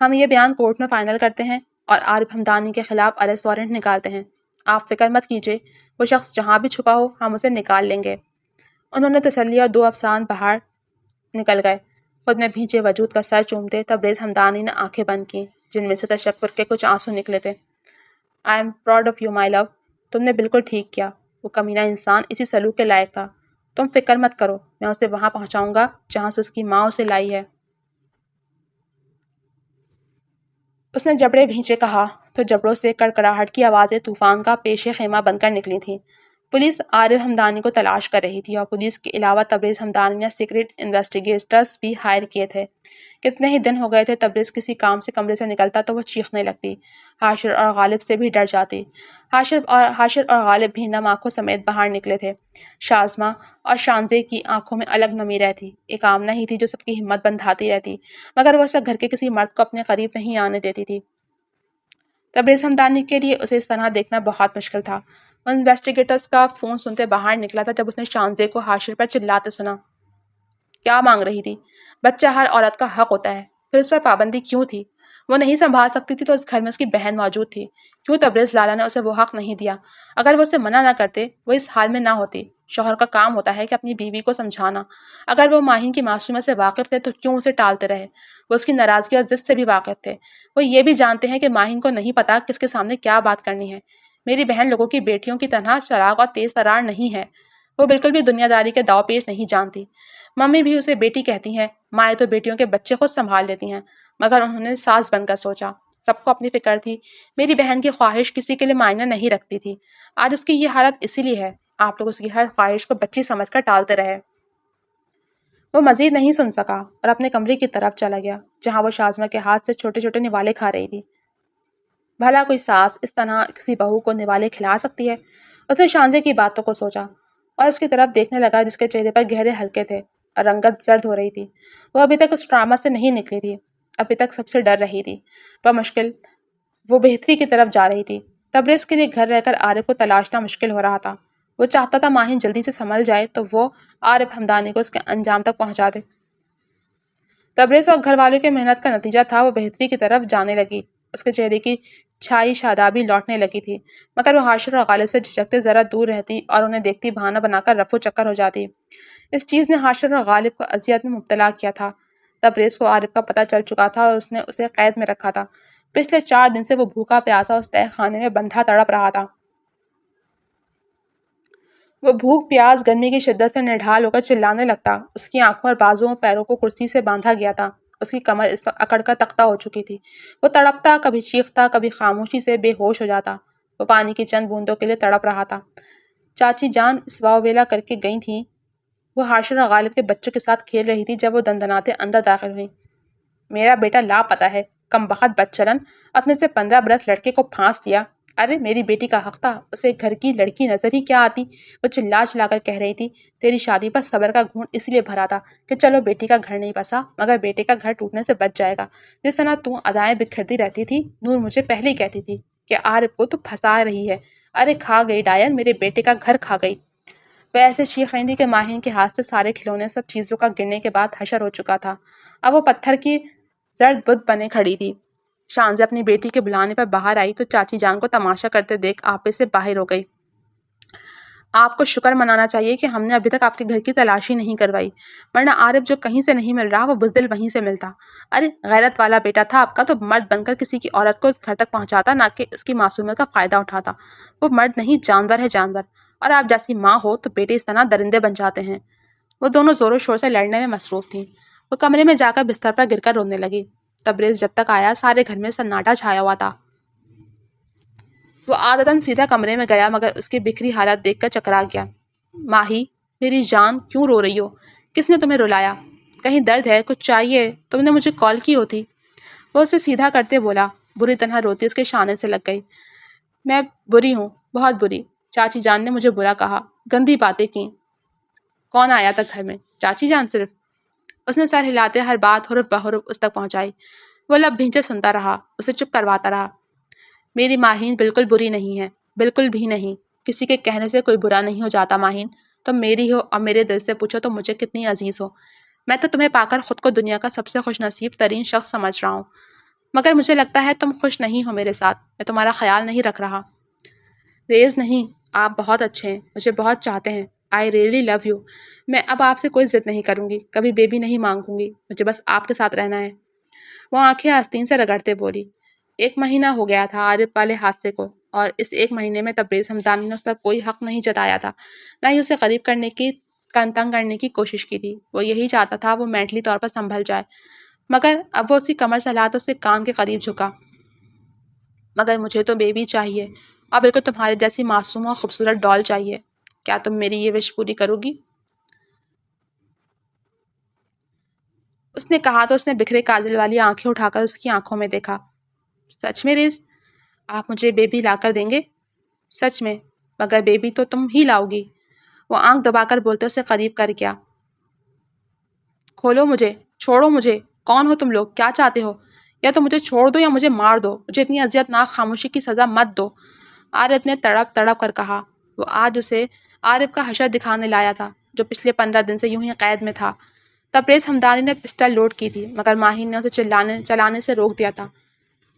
ہم یہ بیان کورٹ میں فائنل کرتے ہیں اور عارف حمدانی کے خلاف اریسٹ وارنٹ نکالتے ہیں۔ آپ فکر مت کیجیے، وہ شخص جہاں بھی چھپا ہو ہم اسے نکال لیں گے۔ انہوں نے تسلی اور دو افسان باہر نکل گئے۔ خود میں بھیجے وجود کا سر چومتے تبریز حمدانی نے آنکھیں بند کیں، جن میں سے تشکر کے کچھ آنسو نکلے تھے۔ I am proud of you my love, تم نے بالکل ٹھیک کیا، وہ کمینہ انسان اسی سلوک کے لائق تھا۔ تم فکر مت کرو، میں اسے وہاں پہنچاؤں گا جہاں سے اس کی ماں اسے لائی ہے۔ اس نے جبڑے بھینچے کہا تو جبڑوں سے کڑکڑاہٹ کی آوازیں طوفان کا پیش خیمہ بن کر نکلی تھیں۔ پولیس عارف حمدانی کو تلاش کر رہی تھی، اور پولیس کے علاوہ تبریز حمدانی نے سیکرٹ انویسٹیگیٹرز بھی ہائر کیے تھے۔ کتنے ہی دن ہو گئے تھے تبریز کسی کام سے کمرے سے نکلتا تو وہ چیخنے لگتی، حاشر اور غالب سے بھی ڈر جاتی۔ حاشر اور غالب بھی نم آنکھوں سمیت باہر نکلے تھے۔ شازمہ اور شانزے کی آنکھوں میں الگ نمی رہتی، ایک آمنہ ہی تھی جو سب کی ہمت بندھاتی رہتی، مگر وہ اسے گھر کے کسی مرد کو اپنے قریب نہیں آنے دیتی تھی۔ تبریز حمدانی کے لیے اسے اس طرح دیکھنا بہت مشکل تھا۔ وہ انویسٹیگیٹرز کا فون سنتے باہر نکلا تھا جب اس نے شانزے کو حاشر پر چلاتے سنا۔ کیا مانگ رہی تھی؟ بچہ ہر عورت کا حق ہوتا ہے، پھر اس پر پابندی کیوں تھی؟ وہ نہیں سنبھال سکتی تھی تو اس گھر میں اس کی بہن موجود تھی، کیوں تبریز لالا نے اسے وہ حق نہیں دیا؟ اگر وہ اسے منع نہ کرتے وہ اس حال میں نہ ہوتی۔ شوہر کا کام ہوتا ہے کہ اپنی بیوی کو سمجھانا۔ اگر وہ ماہین کی معصومیت سے واقف تھے تو کیوں اسے ٹالتے رہے؟ وہ اس کی ناراضگی اور ضد سے بھی واقف تھے۔ وہ یہ بھی جانتے ہیں کہ ماہین کو نہیں پتا کس کے سامنے کیا بات کرنی ہے۔ میری بہن لوگوں کی بیٹیوں کی طرح چلاک اور تیز ترار نہیں ہے، وہ بالکل بھی دنیا داری کے داؤ پیش نہیں جانتی۔ ممی بھی اسے بیٹی کہتی ہیں، مائیں تو بیٹیوں کے بچے خود سنبھال لیتی ہیں، مگر انہوں نے ساس بن کر سوچا۔ سب کو اپنی فکر تھی، میری بہن کی خواہش کسی کے لیے معنی نہیں رکھتی تھی۔ آج اس کی یہ حالت اسی لیے ہے، آپ لوگ اس کی ہر خواہش کو بچی سمجھ کر ٹالتے رہے۔ وہ مزید نہیں سن سکا اور اپنے کمرے کی طرف چلا گیا، جہاں وہ شازمہ کے ہاتھ سے چھوٹے چھوٹے نوالے کھا رہی تھی۔ بھلا کوئی ساس اس طرح کسی بہو کو نوالے کھلا سکتی ہے؟ اس نے شانزے کی باتوں کو سوچا اور اس کی طرف دیکھنے لگا جس کے چہرے پر گہرے ہلکے تھے اور رنگت زرد ہو رہی تھی۔ وہ ابھی تک اس ڈرامہ سے نہیں نکلی تھی، ابھی تک سب سے ڈر رہی تھی۔ وہ بہتری کی طرف جا رہی تھی۔ تبریز کے لیے گھر رہ کر عارف کو تلاشنا مشکل ہو رہا تھا۔ وہ چاہتا تھا ماہین جلدی سے سنبھل جائے تو وہ عارف حمدانی کو اس کے انجام تک پہنچا دے۔ تبریز اور گھر والوں کی محنت کا نتیجہ تھا، وہ بہتری کی طرف جانے لگی۔ اس کے چہرے کی چھائی شادابی لوٹنے لگی تھی، مگر وہ حاشر اور غالب سے جھجکتے ذرا دور رہتی اور انہیں دیکھتی بہانہ بنا کر رفو چکر ہو جاتی۔ اس چیز نے حاشر اور غالب کو اذیت میں مبتلا کیا تھا۔ تبریز کو عارف کا پتہ چل چکا تھا اور اس نے اسے قید میں رکھا تھا۔ پچھلے 4 دن سے وہ بھوکا پیاسا اس تہہ خانے میں بندھا تڑپ رہا تھا۔ وہ بھوک پیاس گرمی کی شدت سے نڈھال ہو کر چلانے لگتا۔ اس کی آنکھوں اور بازوؤں اور پیروں کو کرسی سے باندھا گیا تھا۔ اس کی کمر اس وقت اکڑ کر تختہ ہو چکی تھی۔ وہ تڑپتا، کبھی چیختا، کبھی خاموشی سے بے ہوش ہو جاتا۔ وہ پانی کی چند بوندوں کے لیے تڑپ رہا تھا۔ چاچی جان اس واویلا کر کے گئی تھیں۔ وہ حاشر اور غالب کے بچوں کے ساتھ کھیل رہی تھی جب وہ دندناتے اندر داخل ہوئی۔ میرا بیٹا لاپتہ ہے، کم بخت بدچلن، اپنے سے 15 برس لڑکے کو پھانس لیا۔ ارے میری بیٹی کا حق تھا، اسے گھر کی لڑکی نظر ہی کیا آتی۔ وہ چلا چلا کر کہہ رہی تھی، تیری شادی پر صبر کا گھونٹ اس لیے بھرا تھا کہ چلو بیٹی کا گھر نہیں بسا مگر بیٹے کا گھر ٹوٹنے سے بچ جائے گا۔ جس طرح تو ادائیں بکھرتی رہتی تھی، نور مجھے پہلے ہی کہتی تھی کہ عارف کو تو پھنسا رہی ہے۔ ارے کھا گئی ڈائر، میرے بیٹے کا گھر کھا گئی۔ وہ ایسے چیخ رہی تھی کہ ماہین کے ہاتھ سے سارے کھلونے سب چیزوں کا گرنے کے بعد حشر ہو چکا تھا۔ اب وہ پتھر کی زرد بت بنے کھڑی تھی۔ شانزے اپنی بیٹی کے بلانے پر باہر آئی تو چاچی جان کو تماشا کرتے دیکھ آپے سے باہر ہو گئی۔ آپ کو شکر منانا چاہیے کہ ہم نے ابھی تک آپ کے گھر کی تلاشی نہیں کروائی، ورنہ عارف جو کہیں سے نہیں مل رہا وہ بزدل وہیں سے ملتا۔ ارے غیرت والا بیٹا تھا آپ کا تو مرد بن کر کسی کی عورت کو اس گھر تک پہنچاتا، نہ کہ اس کی معصومیت کا فائدہ اٹھاتا۔ وہ مرد نہیں، جانور ہے، جانور۔ اور آپ جیسی ماں ہو تو بیٹے اس طرح درندے بن جاتے ہیں۔ وہ دونوں زور و شور سے لڑنے میں مصروف تھیں۔ وہ کمرے میں جا کر بستر پر گر کر رونے لگی۔ تبریز جب تک آیا سارے گھر میں سناٹا چھایا ہوا تھا۔ وہ عادتاً سیدھا کمرے میں گیا مگر اس کی بکھری حالت دیکھ کر چکرا گیا۔ ماہی، میری جان، کیوں رو رہی ہو؟ کس نے تمہیں رلایا؟ کہیں درد ہے؟ کچھ چاہیے؟ تم نے مجھے کال کی ہوتی۔ وہ اسے سیدھا کرتے بولا۔ بری طرح روتی اس کے شانے سے لگ گئی۔ میں بری ہوں، بہت بری۔ چاچی جان نے مجھے برا کہا، گندی باتیں کی۔ کون آیا تھا گھر میں؟ چاچی جان صرف۔ اس نے سر ہلاتے ہر بات حرف بحرف اس تک پہنچائی۔ وہ لب بھینچے سنتا رہا، اسے چپ کرواتا رہا۔ میری ماہین بالکل بری نہیں ہے، بالکل بھی نہیں۔ کسی کے کہنے سے کوئی برا نہیں ہو جاتا ماہین۔ تم میری ہو اور میرے دل سے پوچھو تو مجھے کتنی عزیز ہو۔ میں تو تمہیں پا کر خود کو دنیا کا سب سے خوش نصیب ترین شخص سمجھ رہا ہوں، مگر مجھے لگتا ہے تم خوش نہیں ہو میرے ساتھ، میں تمہارا خیال نہیں رکھ رہا۔ ریز نہیں، آپ بہت اچھے ہیں، مجھے بہت چاہتے ہیں۔ I really love you. میں اب آپ سے کوئی ضد نہیں کروں گی، کبھی بیبی نہیں مانگوں گی، مجھے بس آپ کے ساتھ رہنا ہے۔ وہ آنکھیں آستین سے رگڑتے بولی۔ 1 مہینہ ہو گیا تھا عارف والے حادثے کو، اور اس 1 مہینے میں تبریز حمدانی نے اس پر کوئی حق نہیں جتایا تھا، نہ ہی اسے قریب کرنے کی تنگ کرنے کی کوشش کی تھی۔ وہ یہی چاہتا تھا وہ مینٹلی طور پر سنبھل جائے، مگر اب وہ اس کی کمر سے ہلا تو اس کے کان کے قریب جھکا۔ مگر مجھے تو بیبی چاہیے، اور بالکل تمہارے جیسی معصوم اور خوبصورت ڈال چاہیے۔ کیا تم میری یہ وش پوری کرو گی؟ اس نے کہا تو اس نے بکھرے کاجل والی آنکھیں اٹھا کر اس کی آنکھوں میں دیکھا۔ سچ میں ریز، آپ مجھے بیبی لا کر دیں گے؟ سچ میں، مگر بیبی تو تم ہی لاؤ گی۔ وہ آنکھ دبا کر بولتے اسے قریب کر گیا۔ کھولو مجھے، چھوڑو مجھے، کون ہو تم لوگ، کیا چاہتے ہو؟ یا تو مجھے چھوڑ دو یا مجھے مار دو، مجھے اتنی اذیت ناک خاموشی کی سزا مت دو۔ عارف نے تڑپ تڑپ کر کہا۔ وہ آج اسے عارف کا حشر دکھانے لایا تھا جو پچھلے 15 دن سے یوں ہی قید میں تھا۔ تبریز حمدانی نے پسٹل لوڈ کی تھی مگر ماہین نے اسے چلانے سے روک دیا تھا۔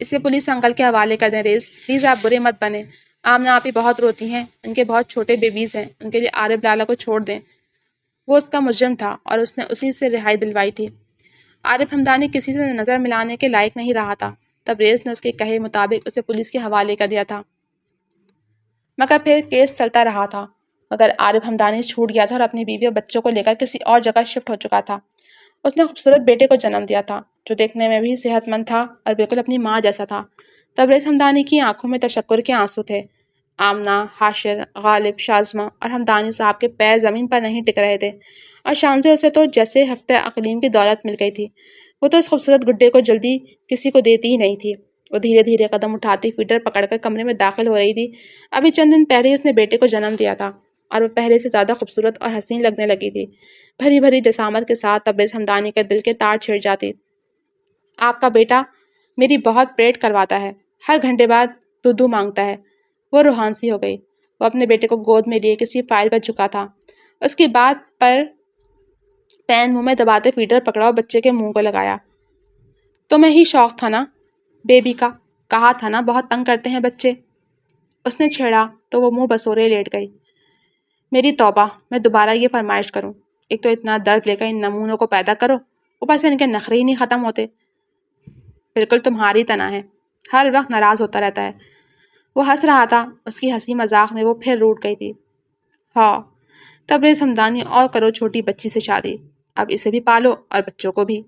اسے پولیس انکل کے حوالے کر دیں ریز، پلیز آپ برے مت بنیں۔ آمنہ آپی بہت روتی ہیں، ان کے بہت چھوٹے بیبیز ہیں، ان کے لیے عارف لالا کو چھوڑ دیں۔ وہ اس کا مجرم تھا اور اس نے اسی سے رہائی دلوائی تھی۔ عارف حمدانی کسی سے نظر ملانے کے لائق نہیں رہا تھا۔ تبریز نے اس کے کہے مطابق اسے پولیس کے حوالے کر دیا تھا، مگر پھر کیس چلتا رہا تھا۔ مگر عارف حمدانی چھوٹ گیا تھا اور اپنی بیوی اور بچوں کو لے کر کسی اور جگہ شفٹ ہو چکا تھا۔ اس نے خوبصورت بیٹے کو جنم دیا تھا جو دیکھنے میں بھی صحت مند تھا اور بالکل اپنی ماں جیسا تھا۔ تبریز حمدانی کی آنکھوں میں تشکر کے آنسو تھے۔ آمنہ، حاشر، غالب، شازمہ اور حمدانی صاحب کے پیر زمین پر نہیں ٹک رہے تھے، اور شانزے اسے تو جیسے ہفتہ اقلیم کی دولت مل گئی تھی۔ وہ تو اس خوبصورت گڈے کو جلدی کسی کو دیتی ہی نہیں تھی۔ وہ دھیرے دھیرے قدم اٹھاتی فیڈر پکڑ کر کمرے میں داخل ہو رہی تھی۔ ابھی چند دن پہلے اس نے بیٹے کو جنم دیا تھا اور وہ پہلے سے زیادہ خوبصورت اور حسین لگنے لگی تھی۔ بھری بھری جسامت کے ساتھ تبریز حمدانی کے دل کے تار چھڑ جاتی۔ آپ کا بیٹا میری بہت پریڈ کرواتا ہے، ہر گھنٹے بعد دودھ مانگتا ہے۔ وہ روحان سی ہو گئی۔ وہ اپنے بیٹے کو گود میں لیے کسی فائل پر جھکا تھا۔ اس کی بات پر پین منہ میں دباتے فیڈر پکڑا اور بچے کے منہ کو لگایا۔ تمہیں ہی شوق تھا نا بیبی کا، کہا تھا نا بہت تنگ کرتے ہیں بچے۔ اس نے چھیڑا تو وہ منہ بسورے لیٹ گئی۔ میری توبہ، میں دوبارہ یہ فرمائش کروں، ایک تو اتنا درد لے کر ان نمونوں کو پیدا کرو، اوپر سے ان کے نخرے ہی نہیں ختم ہوتے۔ بالکل تمہاری طرح ہے، ہر وقت ناراض ہوتا رہتا ہے۔ وہ ہنس رہا تھا، اس کی ہنسی مذاق میں وہ پھر روٹھ گئی تھی۔ ہاں، تبریز حمدانی، اور کرو چھوٹی بچی سے شادی، اب اسے بھی پالو اور بچوں کو بھی۔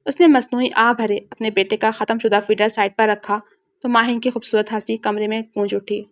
اس نے مصنوعی آہ بھرے اپنے بیٹے کا ختم شدہ فیڈر سائڈ پر رکھا تو ماہین کی خوبصورت ہنسی کمرے میں گونج اٹھی۔